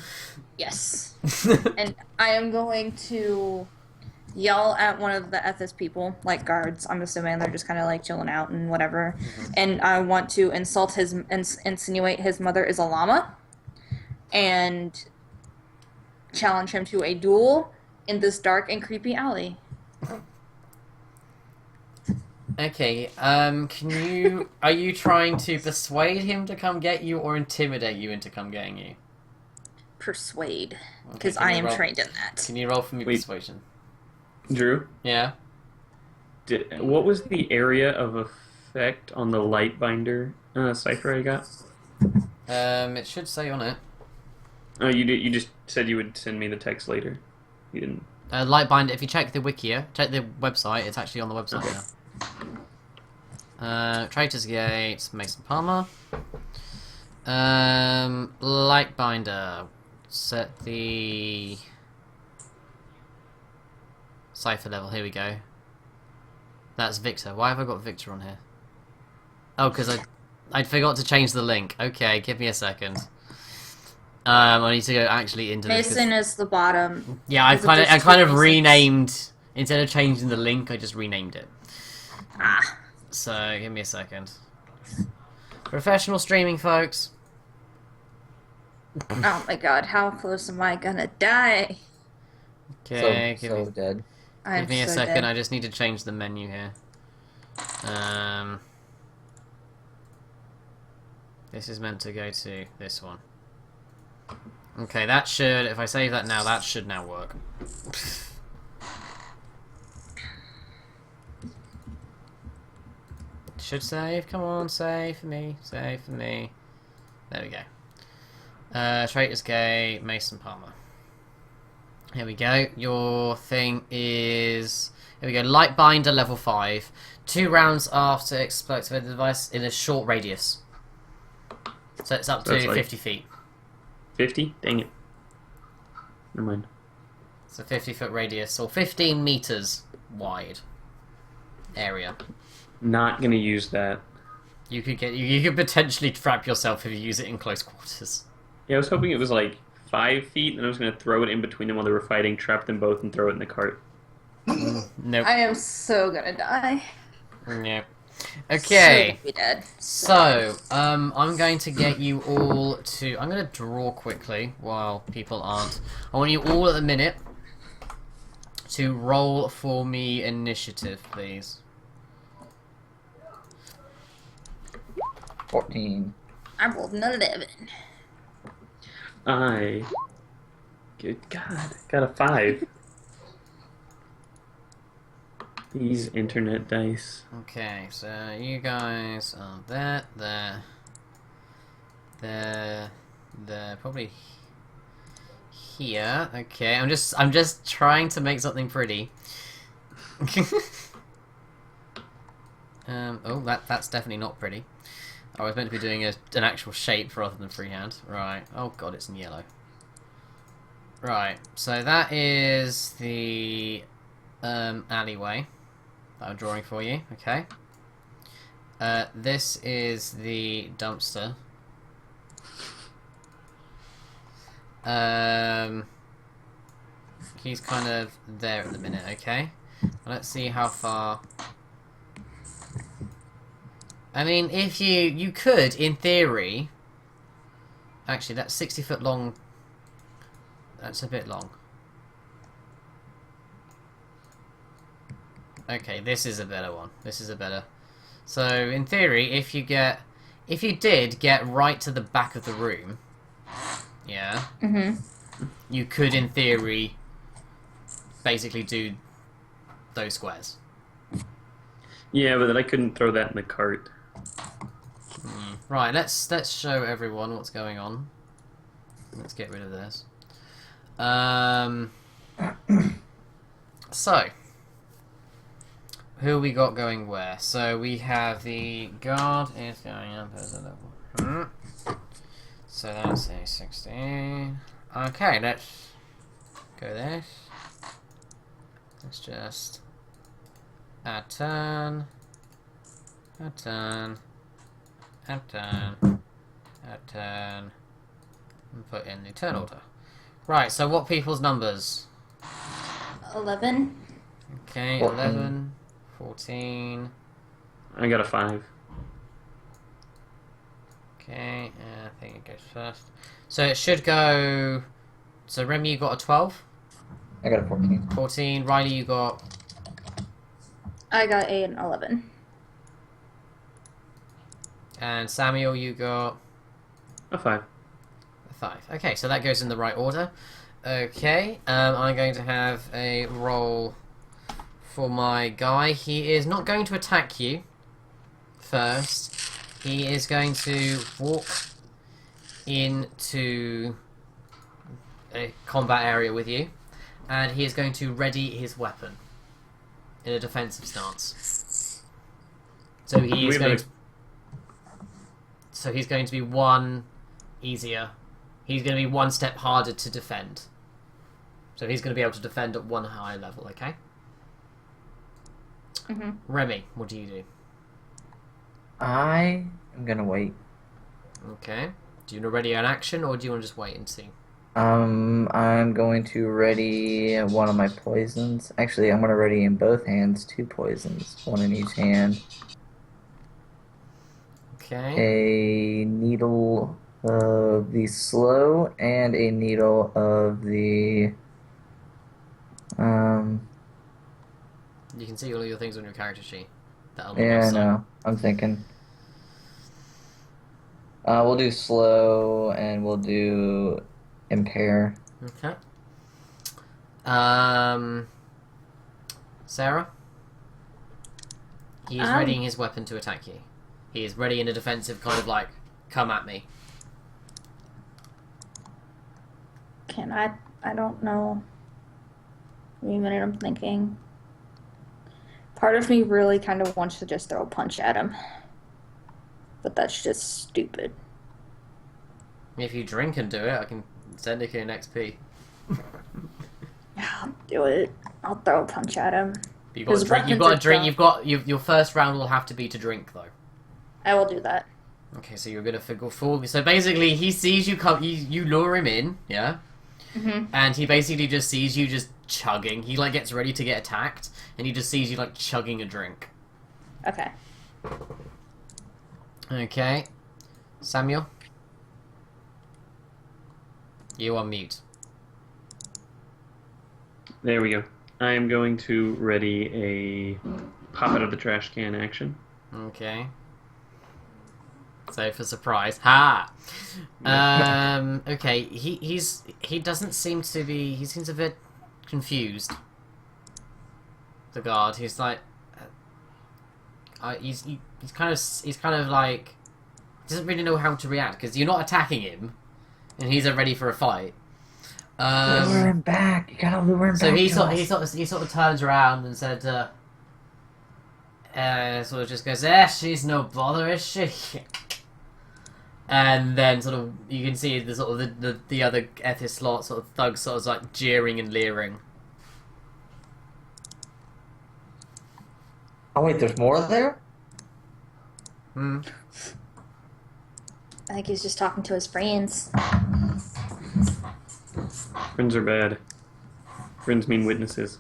Yes. And I am going to yell at one of the Ethis people, like guards. I'm assuming they're just kind of like chilling out and whatever. And I want to insinuate his mother is a llama, and challenge him to a duel in this dark and creepy alley. Okay, are you trying to persuade him to come get you or intimidate you into come getting you? Persuade, Okay, because can I you am roll- trained in that. Can you roll for me Wait. persuasion? Drew, Yeah? what was the area of effect on the light binder cipher I got? It should say on it. Oh, you did. You just said you would send me the text later. You didn't. Lightbinder, if you check the wikia, check the website, it's actually on the website Okay. now. Traitors Gate, Mason Palmer. Lightbinder. Set the cipher level, here we go. That's Victor. Why have I got Victor on here? Oh, because I forgot to change the link. Okay, give me a second. I need to go actually into this. 'cause- Mason is the bottom. Yeah, I Because kind of there's two Masons. renamed instead of changing the link. I just renamed it. Ah. So give me a second. Professional streaming, folks. Oh my god, how close am I gonna die? Okay, so dead. I'm give me a so second. dead. I just need to change the menu here. This is meant to go to this one. Okay, that should. If I save that now, that should now work. Should save. Come on, save for me. Save for me. There we go. Traitors Gate, Mason Palmer. Here we go. Your thing is... Here we go. Light Binder level 5. 2 rounds after explosive device in a short radius. So it's up to That's like- 50 feet. 50? Dang it. Never mind. It's a 50-foot radius, or 15 meters wide area. Not gonna use that. You could potentially trap yourself if you use it in close quarters. Yeah, I was hoping it was like 5 feet, and I was gonna throw it in between them while they were fighting, trap them both, and throw it in the cart. Nope. I am so gonna die. Yeah. Okay. So be dead. So, I'm going to get you all to... I'm going to draw quickly while people aren't. I want you all at the minute to roll for me initiative, please. 14. I rolled an 11. Good God, got a 5. These internet dice. Okay, so you guys are there, probably here. Okay, I'm just trying to make something pretty. Oh, that's definitely not pretty. I was meant to be doing an actual shape rather than freehand. Right. Oh god, it's in yellow. Right. So that is the alleyway that I'm drawing for you. Okay. This is the dumpster. He's kind of there at the minute. Okay. Let's see how far. I mean, if you could, in theory... Actually, that's 60 foot long. That's a bit long. Okay, this is a better one. This is a better... So, in theory, if you did get right to the back of the room... Yeah? You could, in theory, basically do those squares. Yeah, but then I couldn't throw that in the cart. Right, let's show everyone what's going on. Let's get rid of this. So, who we got going where? So we have the guard is going up as a level. So that's a 16. Okay, let's go this. Let's just add turn, add turn, add turn, add turn, and put in the turn order. Right, so what people's numbers? 11. Okay, 14. 11, 14. I got a 5. Okay, I think it goes first. So it should go... So Remy, you got a 12? I got a 14. 14. Riley, you got... I got an 11. And Samuel, you got... A 5. a 5. Okay, so that goes in the right order. Okay, I'm going to have a roll for my guy. He is not going to attack you first. He is going to walk into a combat area with you, and he is going to ready his weapon in a defensive stance. So he is going to... So he's going to be one easier. He's going to be one step harder to defend. So he's going to be able to defend at one higher level, okay? Remy, what do you do? I am gonna wait. Okay. Do you want to ready an action, or do you want to just wait and see? I'm going to ready one of my poisons. Actually, I'm gonna ready in both hands 2 poisons, one in each hand. Okay. A needle of the slow and a needle of the You can see all of your things on your character sheet. That'll yeah, I know. I'm thinking. We'll do slow and we'll do impair. Okay. Sarah? He is readying his weapon to attack you. He is ready in a defensive kind of like, come at me. Can I? I don't know. Wait a minute, I'm thinking. Part of me really kind of wants to just throw a punch at him. But that's just stupid. If you drink and do it, I can send it an XP. do it. I'll throw a punch at him. You've got to His drink. You've weapons got to are drink. dumb. Your first round will have to be to drink though. I will do that. Okay, so you're gonna figure forward. So basically, he sees you come. You lure him in, yeah. And he basically just sees you just chugging. He like gets ready to get attacked, and he just sees you like chugging a drink. Okay. Okay, Samuel, you are mute. There we go. I am going to ready a pop out of the trash can action. Okay. So for surprise, ha. Okay. He doesn't seem to be. He seems a bit confused. The guard. He's like. He's kind of like. Doesn't really know how to react because you're not attacking him, and he's ready for a fight. Lure him back. You gotta lure him So back. he sort of turns around and said, sort of just goes, she's no bother, is she? And then sort of you can see the sort of the other ethis lot sort of thugs sort of like jeering and leering. Oh wait, there's more there? Hmm. I think he's just talking to his friends. Friends are bad. Friends mean witnesses.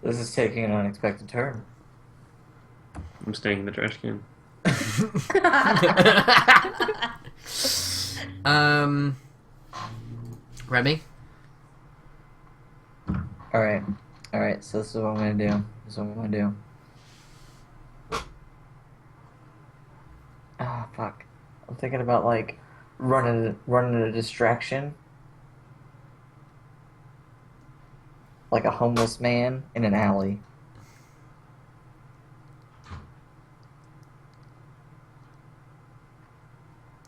This is taking an unexpected turn. I'm staying in the trash can. Remy? Alright, so this is what I'm gonna do. Ah, fuck. I'm thinking about, like, running a distraction. Like a homeless man in an alley.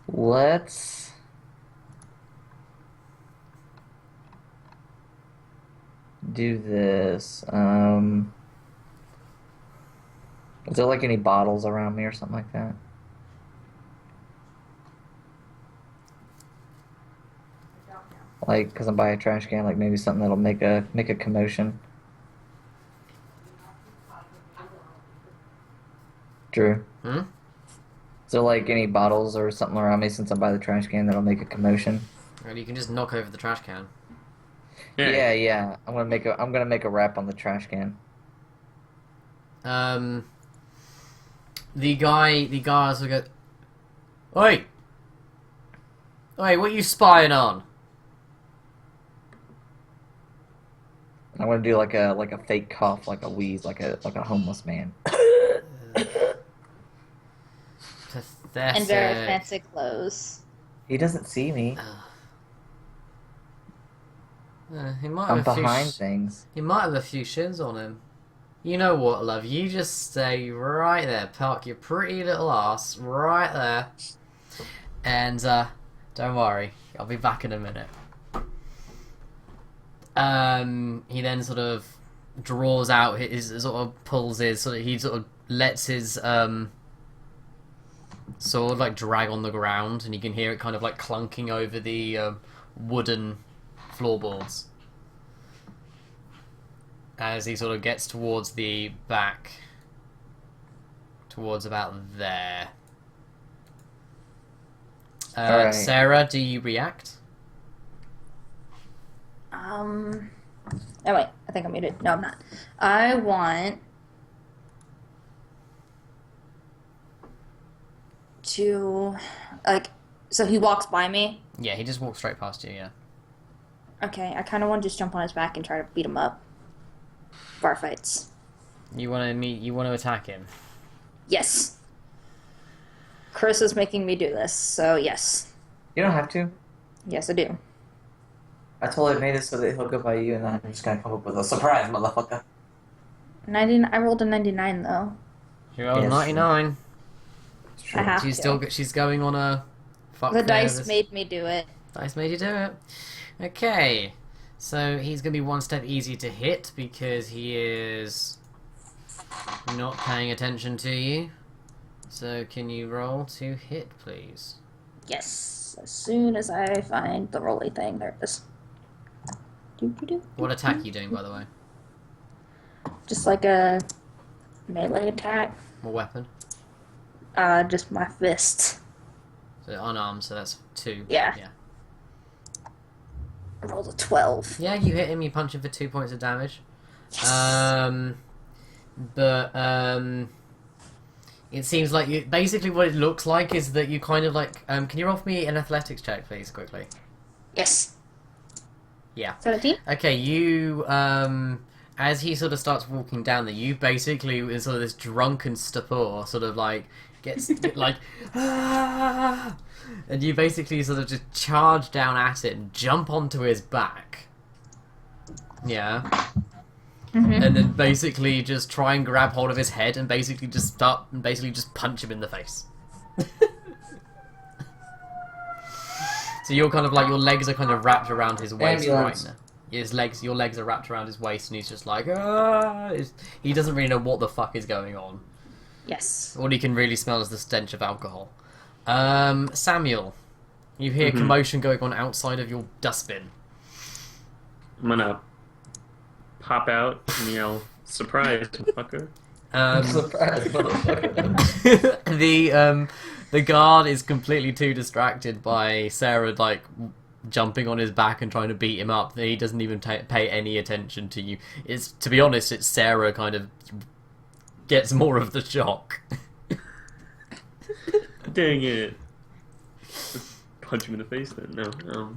Let's do this. Is there like any bottles around me or something like that? Like, because I'm by a trash can, like maybe something that'll make a commotion. Drew, Hmm? is there like any bottles or something around me since I'm by the trash can that'll make a commotion? Well, you can just knock over the trash can. Yeah. I'm gonna make a rap on the trash can. The guy also goes, Oi! Oi, what are you spying on? I'm gonna do like a fake cough, like a wheeze, like a homeless man. Pathetic. And very fancy clothes. He doesn't see me. He might I'm have a few behind things. He might have a few shins on him. You know what, love? You just stay right there. Park your pretty little ass right there. And, don't worry. I'll be back in a minute. He then sort of draws out his, sort of pulls his, he sort of lets his, sword, like, drag on the ground, and you can hear it kind of, like, clunking over the, wooden floorboards. As he sort of gets towards the back. Towards about there. Alright. Sarah, do you react? Oh wait, I think I'm muted. No, I'm not. I want to, like, so he walks by me. Yeah, he just walks straight past you, yeah. Okay, I kind of want to just jump on his back and try to beat him up. Bar fights. You want to attack him? Yes. Chris is making me do this, so yes. You don't have to. Yes, I do. I totally made it so that he'll go by you, and then I'm just gonna come up with a surprise, motherfucker. I rolled a 99 though. She rolled Yes, 99. It's true. I have to. She's going on a fuck The there. dice made me do it. Dice made you do it. Okay. So he's going to be one step easier to hit because he is not paying attention to you. So can you roll to hit, please? Yes. As soon as I find the rolly thing, there it is. What attack are you doing, by the way? Just like a melee attack. What weapon? Just my fist. So unarmed, so that's 2. Yeah. Yeah. I rolled a 12. Yeah, you hit him, you punch him for 2 points of damage. Yes. It seems like you basically what it looks like is that you kind of like can you roll for me an athletics check, please, quickly? Yes. Yeah. 17? Okay, you as he sort of starts walking down there, you basically in sort of this drunken stupor sort of like gets like ah! And you basically sort of just charge down at it and jump onto his back. Yeah. Mm-hmm. And then basically just try and grab hold of his head and basically just punch him in the face. So you're kind of like, your legs are kind of wrapped around his waist Ambulance. right now. Your legs are wrapped around his waist and he's just like, ah! He doesn't really know what the fuck is going on. Yes. All he can really smell is the stench of alcohol. Samuel, you hear Mhm. commotion going on outside of your dustbin. I'm gonna pop out and yell, "Surprise, fucker!" Surprise, motherfucker. The guard is completely too distracted by Sarah like jumping on his back and trying to beat him up that he doesn't even pay any attention to you. It's, to be honest, it's Sarah kind of gets more of the shock. Dang it! Punch him in the face then. No.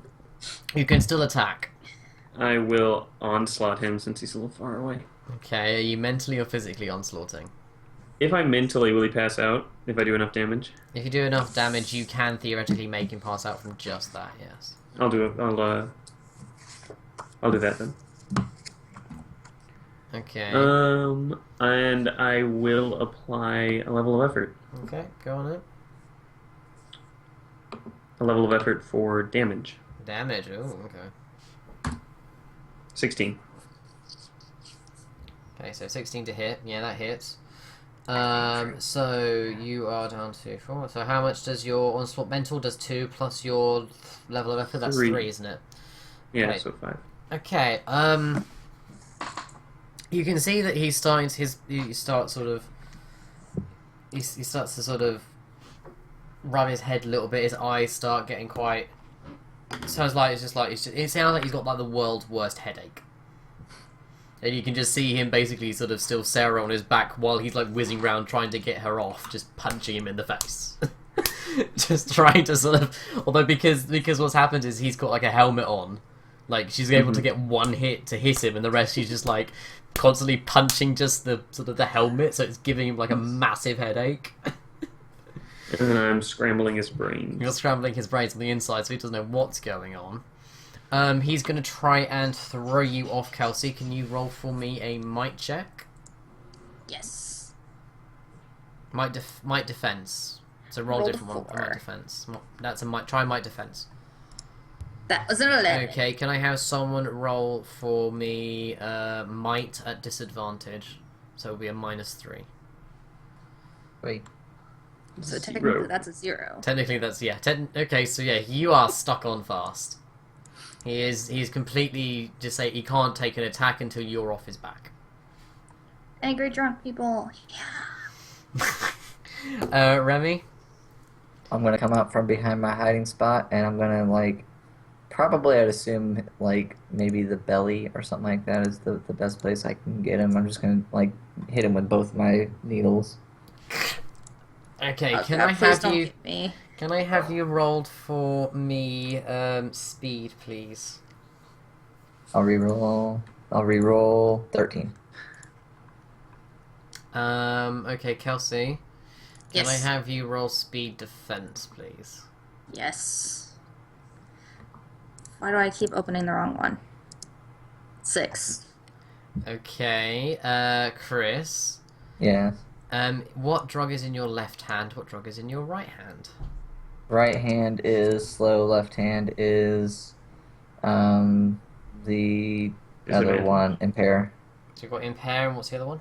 You can still attack. I will onslaught him since he's a little far away. Okay, are you mentally or physically onslaughting? If I mentally, will he pass out if I do enough damage? If you do enough damage, you can theoretically make him pass out from just that. Yes. I'll do it. I'll do that then. Okay. And I will apply a level of effort. Okay, go on it. A level of effort for damage. Damage. Oh, okay. 16. Okay, so 16 to hit. Yeah, that hits. So you are down to 4. So how much does your onslaught mental? Does 2 plus your level of effort? That's 3. 3, isn't it? Yeah, Right. so 5. Okay. You can see that he's starting to, he starts to sort of rub his head a little bit. His eyes start getting quite. Sounds like it sounds like he's got like the world's worst headache. And you can just see him basically sort of still Sarah on his back while he's like whizzing around trying to get her off, just punching him in the face. Just trying to sort of, although because what's happened is he's got like a helmet on, like she's able to get one hit to hit him, and the rest she's just like constantly punching just the sort of the helmet, so it's giving him like a massive headache. And then I'm scrambling his brain. You're scrambling his brains on the inside, so he doesn't know what's going on. He's going to try and throw you off, Kelsey. Can you roll for me a might check? Yes. Might defense. So roll a Rolled a different one. 4. Might defense. That's a might. Try might defense. That was an 11. Okay. Can I have someone roll for me might at disadvantage? So it'll be a -3. Wait. So 0. technically that's a 0. Technically, that's yeah. Okay, so yeah, you are stuck on fast. He's completely just say he can't take an attack until you're off his back. Angry drunk people. Yeah. Remy. I'm gonna come out from behind my hiding spot, and I'm gonna like, probably I'd assume like maybe the belly or something like that is the best place I can get him. I'm just gonna like hit him with both my needles. Okay, Oh, can God, I please have don't you? hit me. Can I have you rolled for me speed, please? I'll reroll. 13. Okay, Kelsey. Can Yes. I have you roll speed defense, please? Yes. Why do I keep opening the wrong one? 6. Okay, Chris. Yeah. What drug is in your left hand? What drug is in your right hand? Right hand is slow. Left hand is the other Disadvantage. one, impair. So you've got impair, and what's the other one?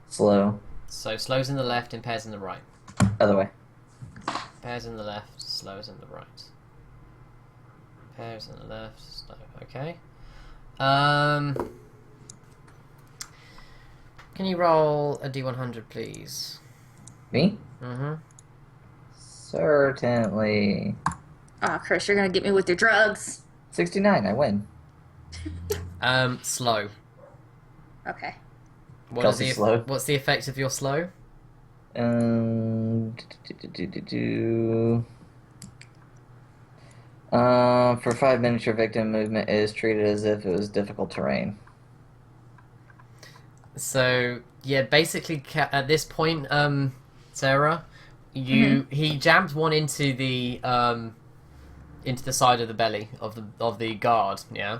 Slow. So slow's in the left, impairs in the right. Other way. Impairs in the left, slow's in the right. Impairs in the left, slow. Okay. Can you roll a D100, please? Me? Mm-hmm. Certainly. Oh, Chris, you're gonna get me with your drugs. 69, I win. Slow. Okay. Kelsey's slow. What's the effect of your slow? Um, for 5 minutes, your victim movement is treated as if it was difficult terrain. So yeah, basically at this point, Sarah, Mm-hmm. he jammed one into the side of the belly of the guard, yeah.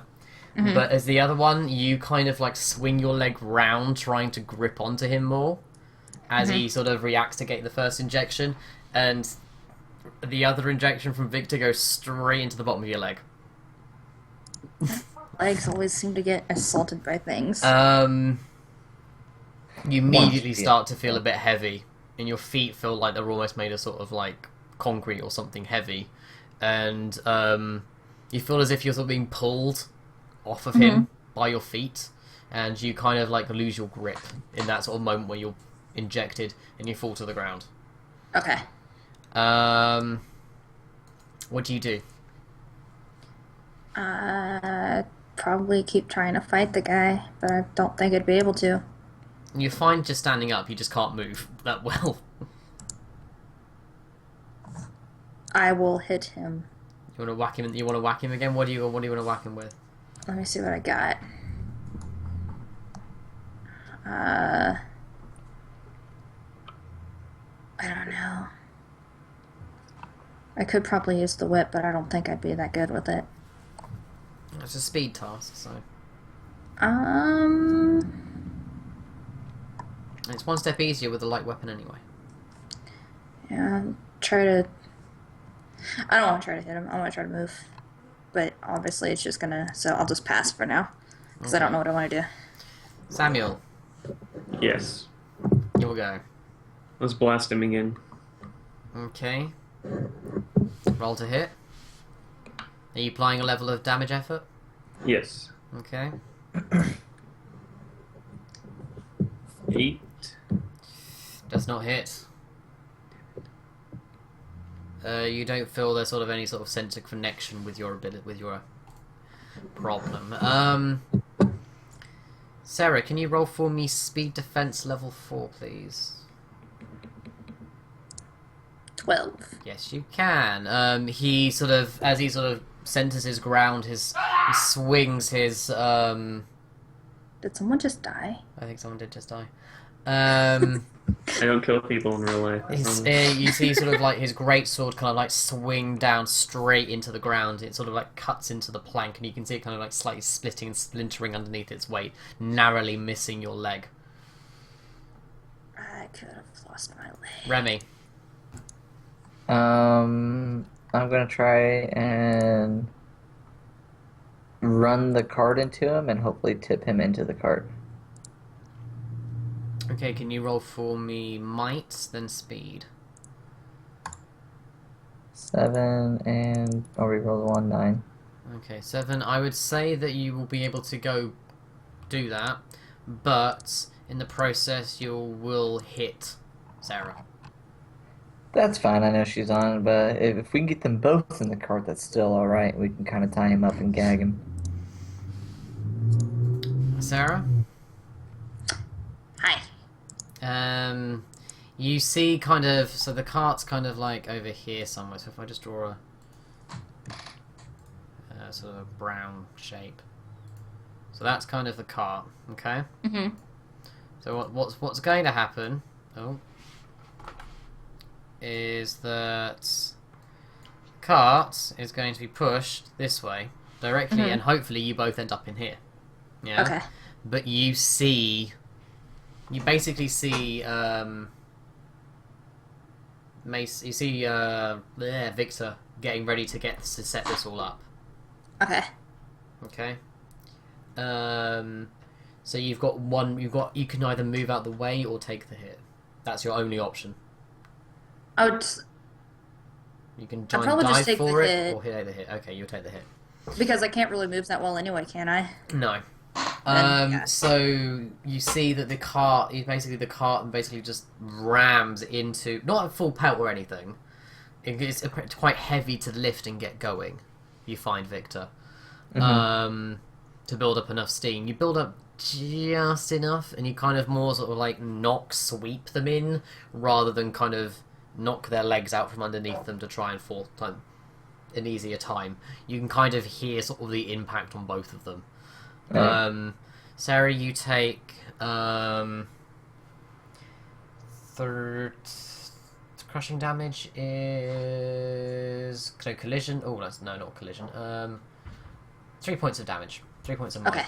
Mm-hmm. But as the other one, you kind of like swing your leg round, trying to grip onto him more, as he sort of reacts to get the first injection, and the other injection from Victor goes straight into the bottom of your leg. Legs always seem to get assaulted by things. You immediately start to feel a bit heavy, and your feet feel like they're almost made of sort of like concrete or something heavy, and you feel as if you're sort of being pulled off of him by your feet, and you kind of like lose your grip in that sort of moment where you're injected and you fall to the ground. Okay. What do you do? Probably keep trying to fight the guy, but I don't think I'd be able to. You find just standing up, you just can't move that well. I will hit him. You want to whack him? You want to whack him again? What do you want to whack him with? Let me see what I got. I don't know. I could probably use the whip, but I don't think I'd be that good with it. It's a speed task, so it's one step easier with a light weapon anyway. Yeah, try to... I don't want to try to hit him. I want to try to move. But obviously it's just gonna... So I'll just pass for now. Because I don't know what I want to do. Samuel, Yes. you will go. Let's blast him again. Okay. Roll to hit. Are you applying a level of damage effort? Yes. Okay. 8. Does not hit. You don't feel there's sort of any sort of sense of connection with your ability, with your problem. Sarah, can you roll for me speed defense level 4, please? 12. Yes, you can. He sort of, as he sort of centers his ground, he swings his. Did someone just die? I think someone did just die. I don't kill people in real life. You see sort of like his great sword kind of like swing down straight into the ground. It sort of like cuts into the plank, and you can see it kind of like slightly splitting and splintering underneath its weight, narrowly missing your leg. I could have lost my leg. Remy. I'm gonna try and run the cart into him and hopefully tip him into the cart. Okay, can you roll for me might, then speed? 7 and I'll reroll the 1, 9. Okay, 7. I would say that you will be able to go do that, but in the process you will hit Sarah. That's fine, I know she's on, but if we can get them both in the cart, that's still alright. We can kind of tie him up and gag him. Sarah? Hi. You see kind of, so the cart's kind of like over here somewhere, so if I just draw a sort of a brown shape. So that's kind of the cart, okay? Mm-hmm. So what's going to happen, is that cart is going to be pushed this way, directly, and hopefully you both end up in here. Yeah? Okay. But you basically see, Mace, you see, Victor getting ready to set this all up. Okay. Okay. So you can either move out the way or take the hit. That's your only option. I would... You can try and probably just dive take the for it hit. or hit the hit. Okay, you'll take the hit. Because I can't really move that well anyway, can I? No. Yeah. So you see that the cart basically just rams into, not a full pelt or anything. It's quite heavy to lift and get going. You find, Victor. Mhm. To build up enough steam. You build up just enough, and you kind of more sort of like sweep them in, rather than kind of knock their legs out from underneath them to try and fall an easier time. You can kind of hear sort of the impact on both of them. Right. Sarah, you take third. Crushing damage is collision. Oh, that's no, not collision. 3 points of damage. 3 points of Okay.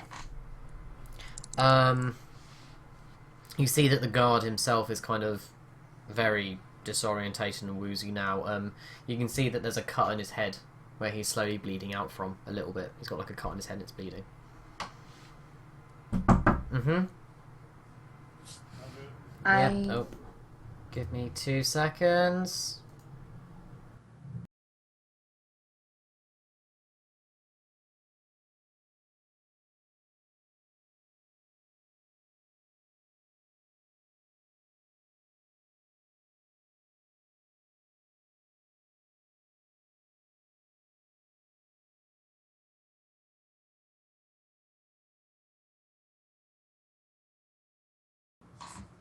You see that the guard himself is kind of very disorientated and woozy now. You can see that there's a cut on his head where he's slowly bleeding out from a little bit. He's got like a cut on his head and it's bleeding. I Yeah. Oh. Give me 2 seconds.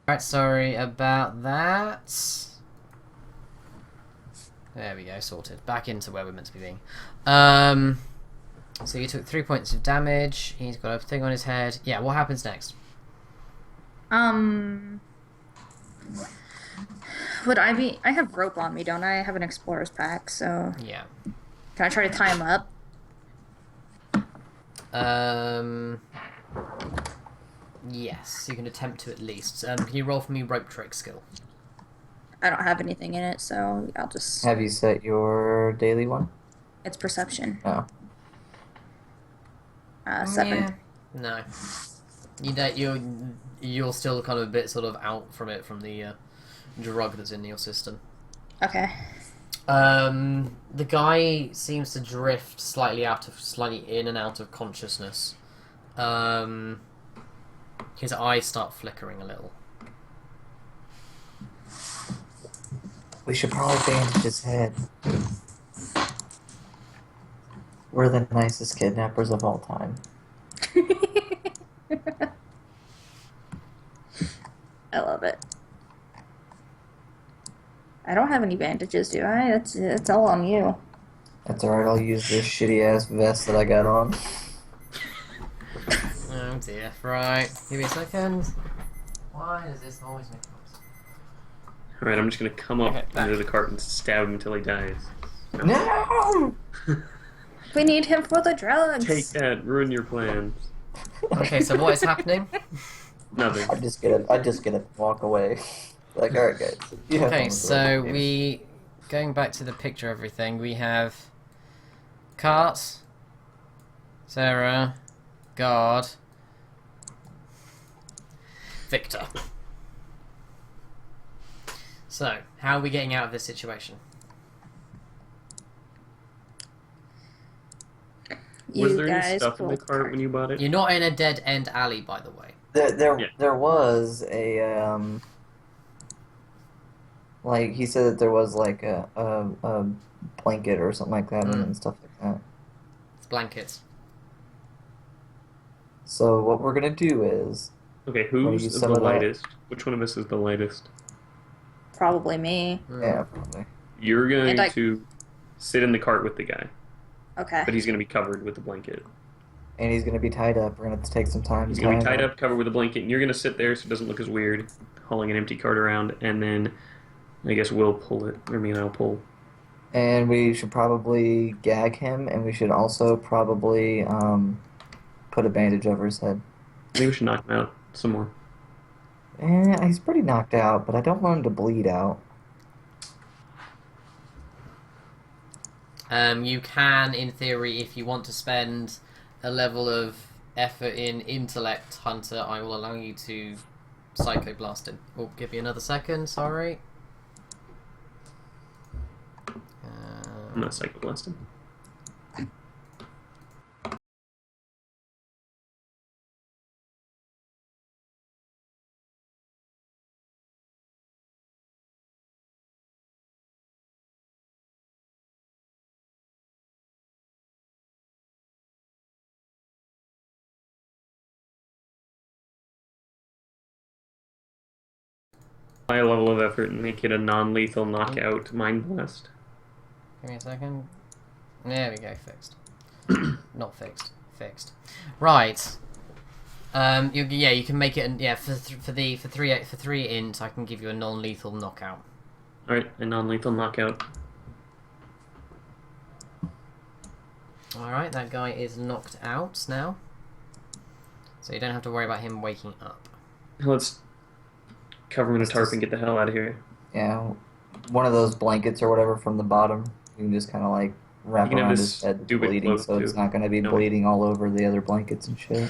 Right, sorry about that. There we go, sorted. Back into where we're meant to be being. So you took 3 points of damage. He's got a thing on his head. Yeah, what happens next? would I be? I have rope on me, don't I? I have an explorer's pack, so Yeah. can I try to tie him up? Yes, you can attempt to at least. Can you roll for me rope trick skill? I don't have anything in it, so I'll just. Have you set your daily one? It's perception. Oh. 7. Yeah. No. You're still kind of a bit sort of out from it, from the drug that's in your system. Okay. The guy seems to drift slightly in and out of consciousness. His eyes start flickering a little. We should probably bandage his head. We're the nicest kidnappers of all time. I love it. I don't have any bandages, do I? It's all on you. That's alright, I'll use this shitty ass vest that I got on. Oh dear. Right. Give me a second. Why does this always make noise? Alright, I'm just gonna come up Okay, back. under the cart and stab him until he dies. No! We need him for the drugs. Take that, ruin your plans. Okay, so what is happening? Nothing. I just get up, walk away. Like, alright guys. You have fun Okay, with the so game. going back to the picture of everything, we have Cart, Sarah, Guard, Victor. So, how are we getting out of this situation? You Was there any guys stuff in the pulled cart when you bought it? You're not in a dead-end alley, by the way. Yeah. There was a like he said that there was like a blanket or something like that and stuff like that. It's blankets. So what we're gonna do is Okay, Wanna who's use the some of that? lightest? Which one of us is the lightest? Probably me. yeah probably. You're going And I- to sit in the cart with the guy, Okay. but he's going to be covered with the blanket. And he's gonna be tied up. We're gonna have to take some time. He's to going to be tie him tied up, covered with a blanket, and you're going to sit there so it doesn't look as weird, hauling an empty cart around, and then I guess we'll pull it, or me and I'll pull. And we should probably gag him, and we should also probably put a bandage over his head. Maybe we should knock him out some more. He's pretty knocked out, but I don't want him to bleed out. You can, in theory, if you want to spend a level of effort in intellect, Hunter, I will allow you to psychoblast him. Oh, give me another second, sorry. I'm going to psychoblast him. high level of effort and make it a non-lethal knockout mind blast. Give me a second. There we go, fixed. Not fixed. Fixed. Right. You can make it. For 3 int, I can give you a non-lethal knockout. All right, a non-lethal knockout. All right, that guy is knocked out now, so you don't have to worry about him waking up. Let's cover him in a tarp and get the hell out of here. Yeah, one of those blankets or whatever from the bottom. You can just kind of like wrap You can have around this his head, stupid bleeding, cloak, so it's too. not going to be No. bleeding all over the other blankets and shit.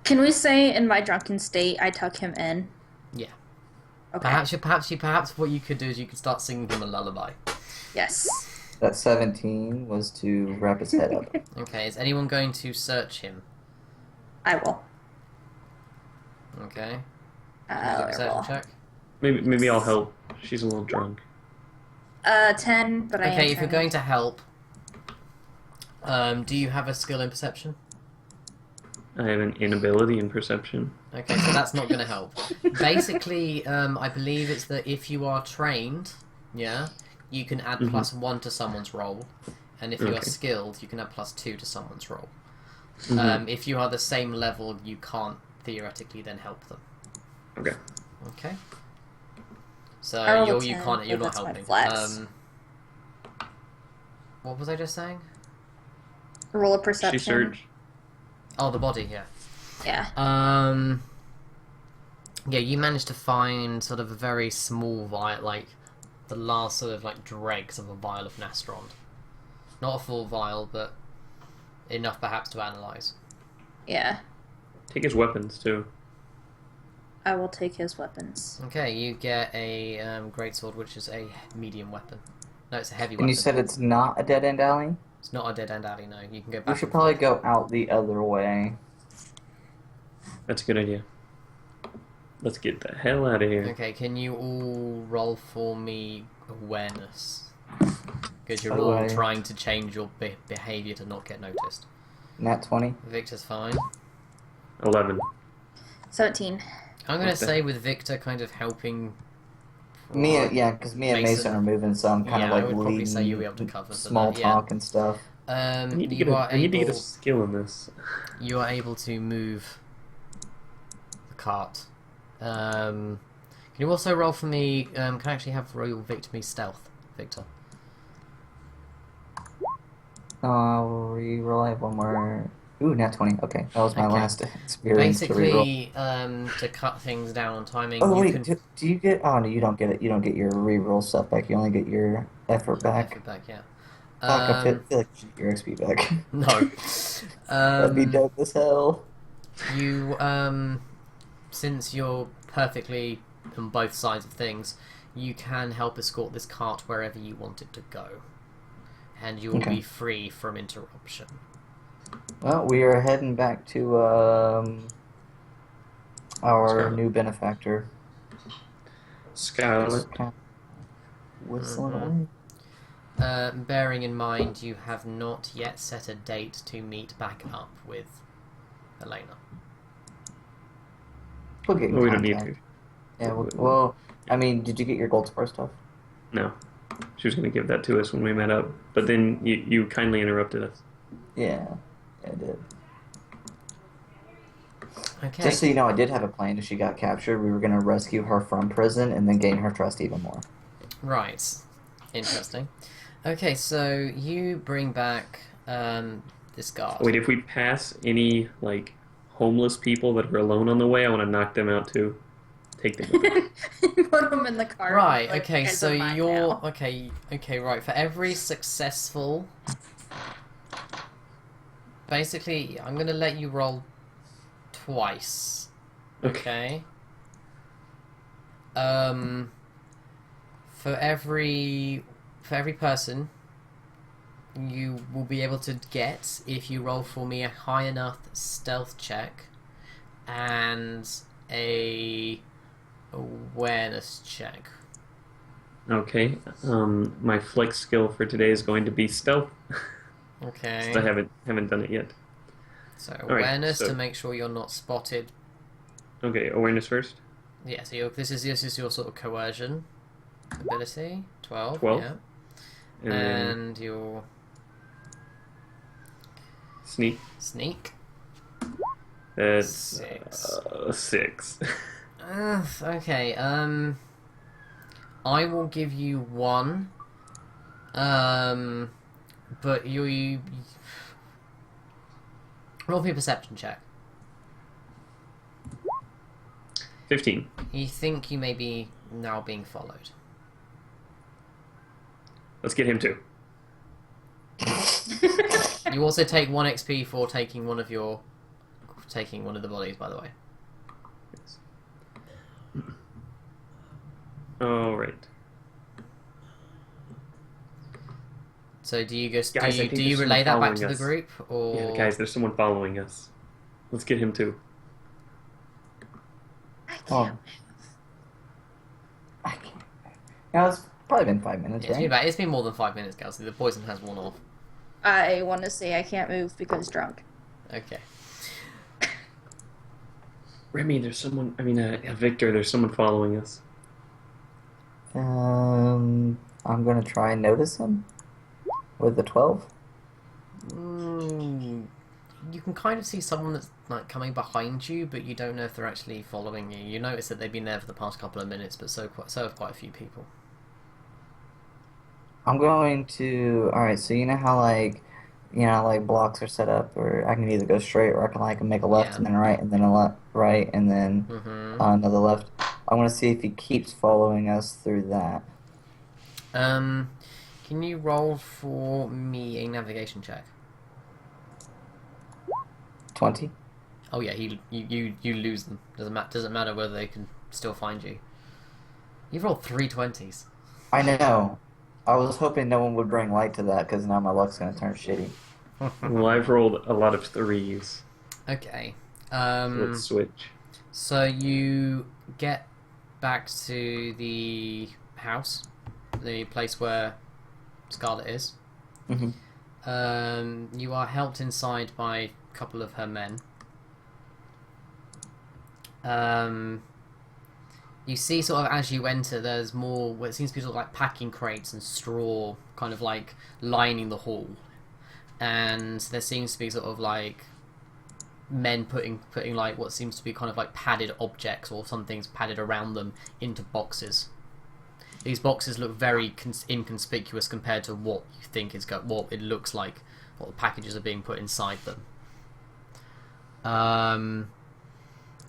Can we say in my drunken state I tuck him in? Yeah. Okay. Perhaps what you could do is you could start singing him a lullaby. Yes. That 17 was to wrap his head up. Okay, is anyone going to search him? I will. Okay. I Perception will. check. Maybe I'll help. She's a little drunk. 10, but I am Okay, if you're trained. going to help, do you have a skill in perception? I have an inability in perception. Okay, so that's not going to help. Basically, I believe it's that if you are trained, yeah, you can add +1 to someone's roll, and if you are Okay. skilled, you can add +2 to someone's roll. Mhm. If you are the same level, you can't theoretically then help them. Okay. Okay. I So rolled a you 10, can't. You're but not that's my helping. flex. What was I just saying? Roll a She perception. search. Oh, the body. Yeah. Yeah. Yeah, you managed to find sort of a very small vial, like the last sort of like dregs of a vial of Nastron. Not a full vial, but enough perhaps to analyze. Yeah. Take his weapons too. I will take his weapons. Okay, you get a greatsword, which is a medium weapon. No, it's a heavy And weapon. you said it's not a dead end alley? It's not a dead end alley. No, you can go back. We should and probably forth. go out the other way. That's a good idea. Let's get the hell out of here. Okay, can you all roll for me awareness? Because you're By the all way- trying to change your behavior to not get noticed. Nat 20? Victor's fine. 11. 17. I'm going to What the- say with Victor kind of helping. Mia, yeah, because me and Mason are moving, so I'm kind Yeah, of I like would probably leading say you'll be able to cover for small that, yeah. talk and stuff. I need to You get are I need to get a able. skill in this. You are able to move the cart. Can you also roll for me? Can I actually have roll victory stealth, Victor? Reroll. I have one more. Ooh, nat 20. Okay, that was my Okay. last experience to reroll. Basically, to cut things down on timing, Oh you wait, can do you get? Oh no, you don't get it. You don't get your reroll stuff back. You only get your effort back. effort back, yeah. Fuck, I feel like you should get your XP back. No. That'd be dope as hell. You, since you're perfectly on both sides of things, you can help escort this cart wherever you want it to go. And you will Okay. be free from interruption. Well, we are heading back to our Scarlet. new benefactor. Scarlet. Just kind of whistling Mhm. away. Bearing in mind you have not yet set a date to meet back up with Elena. We'll get in Well, we don't need contact. to. Yeah. Well, I mean, did you get your gold star stuff? No. She was going to give that to us when we met up. But then you kindly interrupted us. Yeah, I did. Okay. Just so you know, I did have a plan. If she got captured, we were going to rescue her from prison and then gain her trust even more. Right. Interesting. Okay, so you bring back this guard. Wait, if we pass any, like, homeless people that are alone on the way, I want to knock them out too. Take them out. Put them in the car. Right, like, okay, guys so are mine you're now. okay, right. For every successful, basically, I'm gonna let you roll twice. Okay. For every person, you will be able to get if you roll for me a high enough stealth check and a awareness check. Okay. My flex skill for today is going to be stealth. Okay. I haven't done it yet. So right, awareness so- to make sure you're not spotted. Okay, awareness first. Yeah, so this is your sort of coercion ability. 12. 12. Yeah. And then And your sneak. sneak. That's 6. 6. Okay. I will give you 1. But you roll for your perception check. 15. You think you may be now being followed. Let's get him too. You also take 1 XP for taking one of the bodies, by the way. Yes. All right. So do you just Guys, I think do you there's relay that someone back to the following group, or Yeah, guys, there's someone following us. Let's get him too. I Oh. can't. I can't. Yeah, it's probably been 5 minutes, Yeah, right? it's been more than 5 minutes, Kelsey. The poison has worn off. I want to say I can't move because drunk. Okay. Remy, there's someone. I mean, Victor, there's someone following us. I'm gonna try and notice him with the 12. You can kind of see someone that's like coming behind you, but you don't know if they're actually following you. You notice that they've been there for the past couple of minutes, but so have quite a few people. I'm going to. All right, so you know how like blocks are set up, or I can either go straight, or I can like make a left Yeah. and then a right, and then a left, right, and then another left. I want to see if he keeps following us through that. Can you roll for me a navigation check? 20. Oh yeah, you lose them. Doesn't matter whether they can still find you. You've rolled 3 20s. I know. I was hoping no one would bring light to that because now my luck's gonna turn shitty. Well, I've rolled a lot of 3s. Okay. So let's switch. So you get back to the house, the place where Scarlet is. Mm-hmm. You are helped inside by a couple of her men. You see sort of as you enter, there's more, what seems to be sort of like packing crates and straw kind of like lining the hall. And there seems to be sort of like men putting like what seems to be kind of like padded objects or something's padded around them into boxes. These boxes look very inconspicuous compared to what you think is what it looks like, what the packages are being put inside them.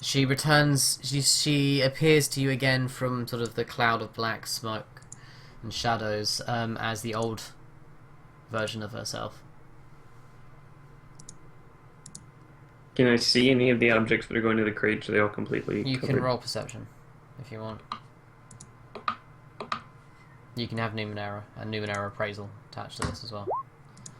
She returns. She appears to you again from sort of the cloud of black smoke and shadows as the old version of herself. Can I see any of the objects that are going to the crates? Are they all completely You covered? can roll perception if you want. You can have Numenera and Numenera appraisal attached to this as well.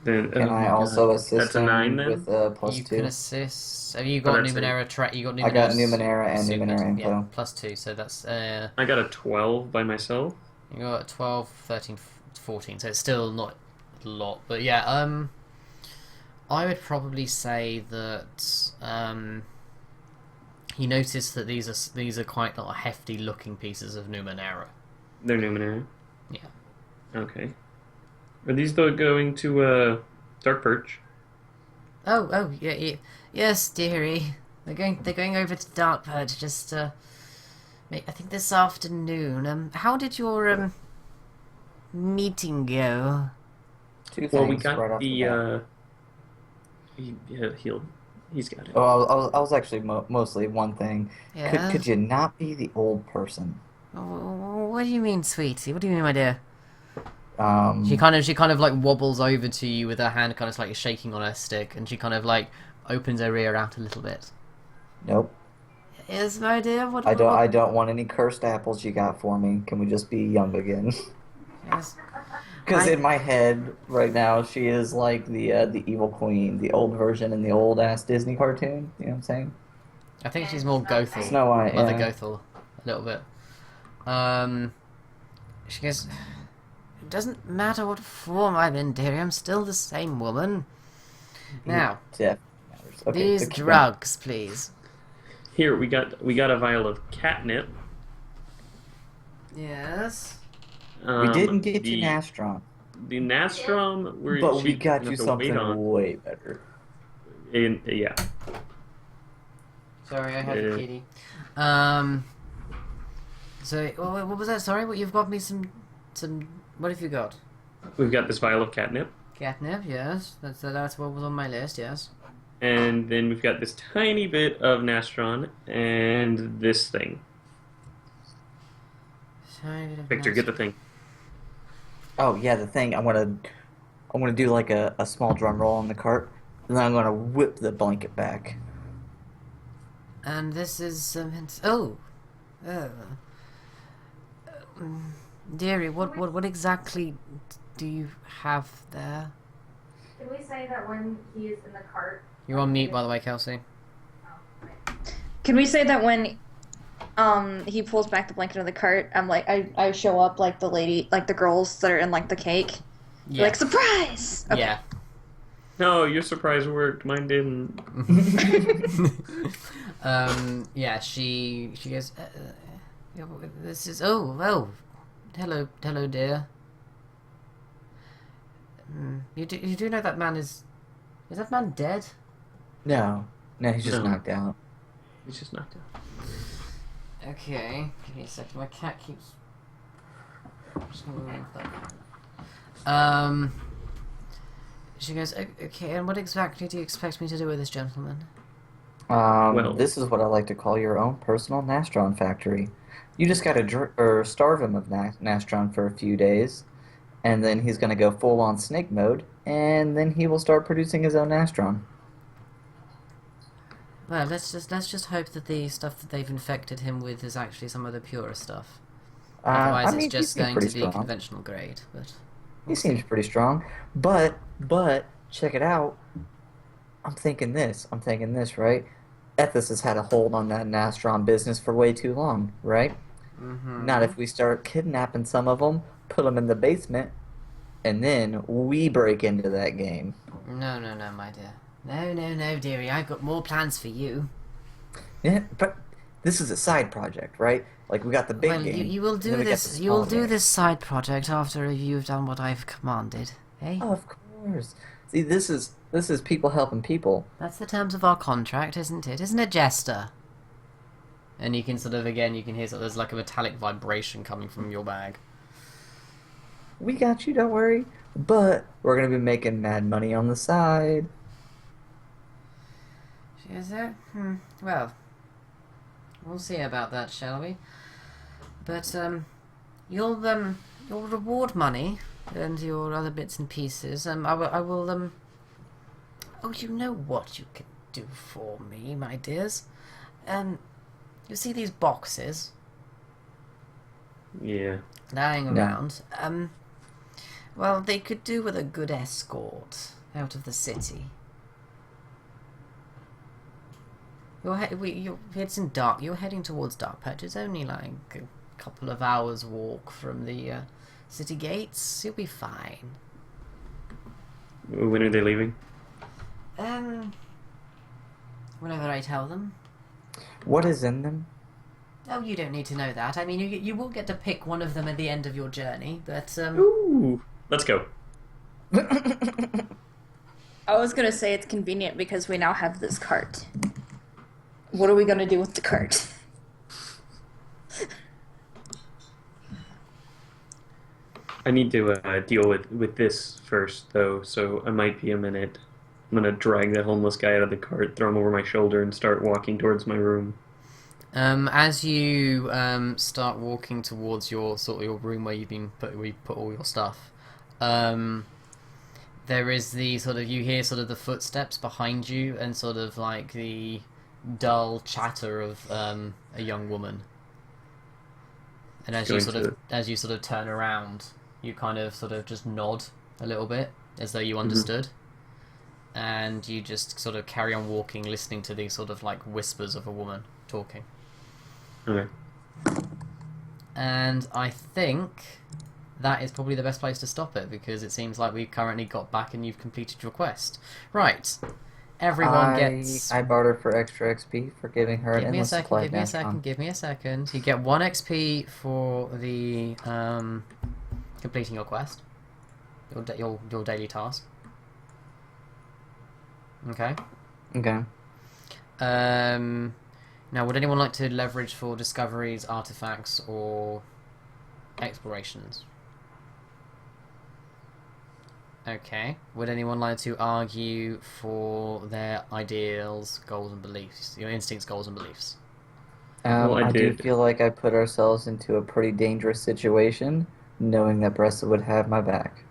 Then, Can oh I my also God. assist That's a him 9 then? with +2? You can assist. Have you Oh, got that's Numenera? You got Numenera. I got Numenera and Super. Numenera info. Yeah, +2. So that's I got a 12 by myself. you got 12, 13, 14. So it's still not a lot, but yeah. I would probably say that you notice that these are quite a lot of hefty looking pieces of Numenera. They're Numenera. Yeah. Okay. Are these though going to Dark Perch? Oh, yeah, yes, dearie. They're going over to Dark Perch just I think this afternoon. How did your meeting go? Two things Well, we got right off the bat. He's got it. Oh, I was actually mostly one thing. Yeah. Could you not be the old person? What do you mean, sweetie? What do you mean, my dear? She kind of like wobbles over to you with her hand kind of like shaking on her stick, and she kind of like opens her ear out a little bit. Nope. Yes, my dear. What? I don't want any cursed apples you got for me. Can we just be young again? Yes. Because in my head right now, she is like the evil queen, the old version in the old ass Disney cartoon. You know what I'm saying? I think she's more Gothel. Snow White, Mother yeah. Gothel, a little bit. She goes, it doesn't matter what form I'm in, dearie, I'm still the same woman. Now, Yeah. Okay, these so keep going. drugs, please. Here we got a vial of catnip. Yes. We didn't get you the Nastron, the Nastrom. but we she's got gonna you have to wait something on. way better. Yeah. Sorry, I had a Uh, kitty. So what was that? Sorry, what you've got me some. What have you got? We've got this vial of catnip, Catnip. Yes, that's what was on my list. Yes. and then we've got this tiny bit of Nastron and this thing. Victor, get the thing. Oh yeah, the thing. I'm gonna do like a small drum roll on the cart, and then I'm gonna whip the blanket back. And this is oh. Dearie, what exactly do you have there? Can we say that when he is in the cart? You're on mute, by the way, Kelsey. Oh, right. Can we say that when he pulls back the blanket of the cart, I'm like I show up like the lady, like the girls that are in like the cake. Yeah. Like surprise. Okay. Yeah. No, your surprise worked. Mine didn't. Yeah, she goes, this is, oh, hello, dear. You do know that man is that man dead? No, he's just No. knocked out. He's just knocked out. Okay, give me a second, my cat keeps, I'm just gonna move that. She goes, okay, and what exactly do you expect me to do with this gentleman? Well- This is what I like to call your own personal Nastron factory. You just gotta starve him of Nastron for a few days, and then he's gonna go full on snake mode, and then he will start producing his own Nastron. Well, let's just hope that the stuff that they've infected him with is actually some of the purer stuff. Otherwise, I mean, it's just he seems going to pretty be strong. conventional grade. But He seems pretty strong, but check it out. I'm thinking this, right? Ethos has had a hold on that Nastron business for way too long, right? Not if we start kidnapping some of them, put them in the basement, and then we break into that game. No, my dear. No, dearie. I've got more plans for you. Yeah, but this is a side project, right? Like we got the big Well, game. you will and do then we got this. the You will small do game. this side project after you've done what I've commanded. Eh? Of course. See, this is people helping people. That's the terms of our contract, isn't it? Isn't it, Jester? And you can sort of you can hear there's like a metallic vibration coming from your bag. We got you, don't worry. But we're gonna be making mad money on the side. Is there? Well, we'll see about that, shall we? But your reward money and your other bits and pieces. I will. Oh, you know what you can do for me, my dears. You see these boxes Yeah. lying No. around? Well, they could do with a good escort out of the city. It's in dark. You're heading towards Dark Patch. It's only like a couple of hours walk from the city gates. You'll be fine. When are they leaving? Whenever I tell them. What is in them? Oh, you don't need to know that. I mean, you will get to pick one of them at the end of your journey, but Ooh. Let's go. I was gonna say it's convenient because we now have this cart. What are we gonna do with the cart? I need to deal with this first, though, so I might be a minute. I'm gonna drag that homeless guy out of the cart, throw him over my shoulder, and start walking towards my room. as you start walking towards your your room where where you put all your stuff, there is the you hear the footsteps behind you and like the dull chatter of a young woman. And as you turn around, you kind of just nod a little bit as though you understood. And you just carry on walking, listening to these whispers of a woman talking. Okay. And I think that is probably the best place to stop it, because it seems like we've currently got back and you've completed your quest. Right. everyone gets. I barter for extra XP for giving her an Give me a endless second. supply Give me a of second. Natron. Give me a second. You get 1 XP for the completing your quest, your daily task. Okay. Okay. Now, would anyone like to leverage for discoveries, artifacts, or explorations? Okay. Would anyone like to argue for their ideals, goals, and beliefs? Your instincts, goals, and beliefs. Well, I I do did. feel like I put ourselves into a pretty dangerous situation, knowing that Bressa would have my back.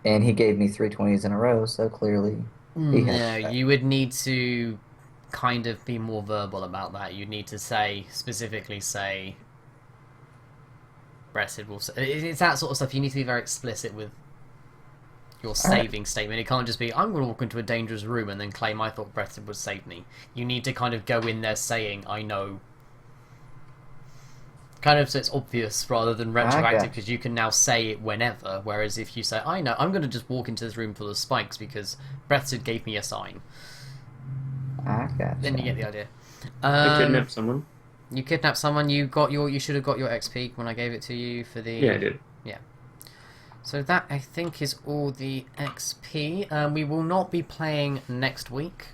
And he gave me 320s in a row, so clearly he has No, my back. you would need to kind of be more verbal about that. You'd need to specifically say, Breasted will. It's that sort of stuff. You need to be very explicit with your All right. saving statement. It can't just be, I'm going to walk into a dangerous room and then claim I thought Breasted would save me. You need to kind of go in there saying, I know. Kind of so it's obvious rather than retroactive, because you can now say it whenever. Whereas if you say, I know, I'm going to just walk into this room full of spikes because Breasted gave me a sign. I gotcha. Then you get the idea. I kidnapped someone. You kidnapped someone. You should have got your XP when I gave it to you for the. Yeah, I did. Yeah. So that I think is all the XP. We will not be playing next week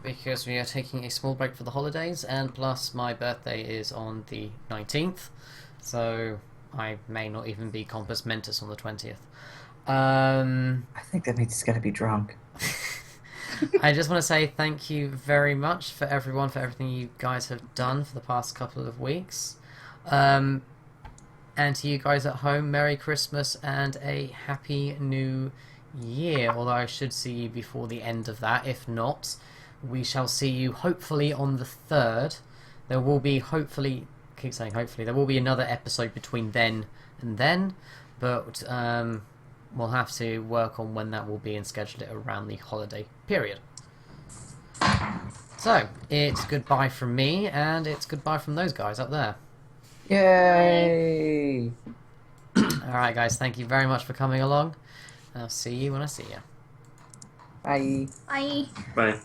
because we are taking a small break for the holidays, and plus my birthday is on the 19th, so I may not even be Compos Mentis on the 20th. I think that means he's gonna be drunk. I just want to say thank you very much for everything you guys have done for the past couple of weeks. And to you guys at home, Merry Christmas and a Happy New Year. Although I should see you before the end of that. If not, we shall see you hopefully on the 3rd. There will be hopefully, keep saying hopefully, there will be another episode between then and then. But we'll have to work on when that will be and schedule it around the holiday period. So, it's goodbye from me, and it's goodbye from those guys up there. Yay! Alright guys, thank you very much for coming along. I'll see you when I see you. Bye. Bye. Bye.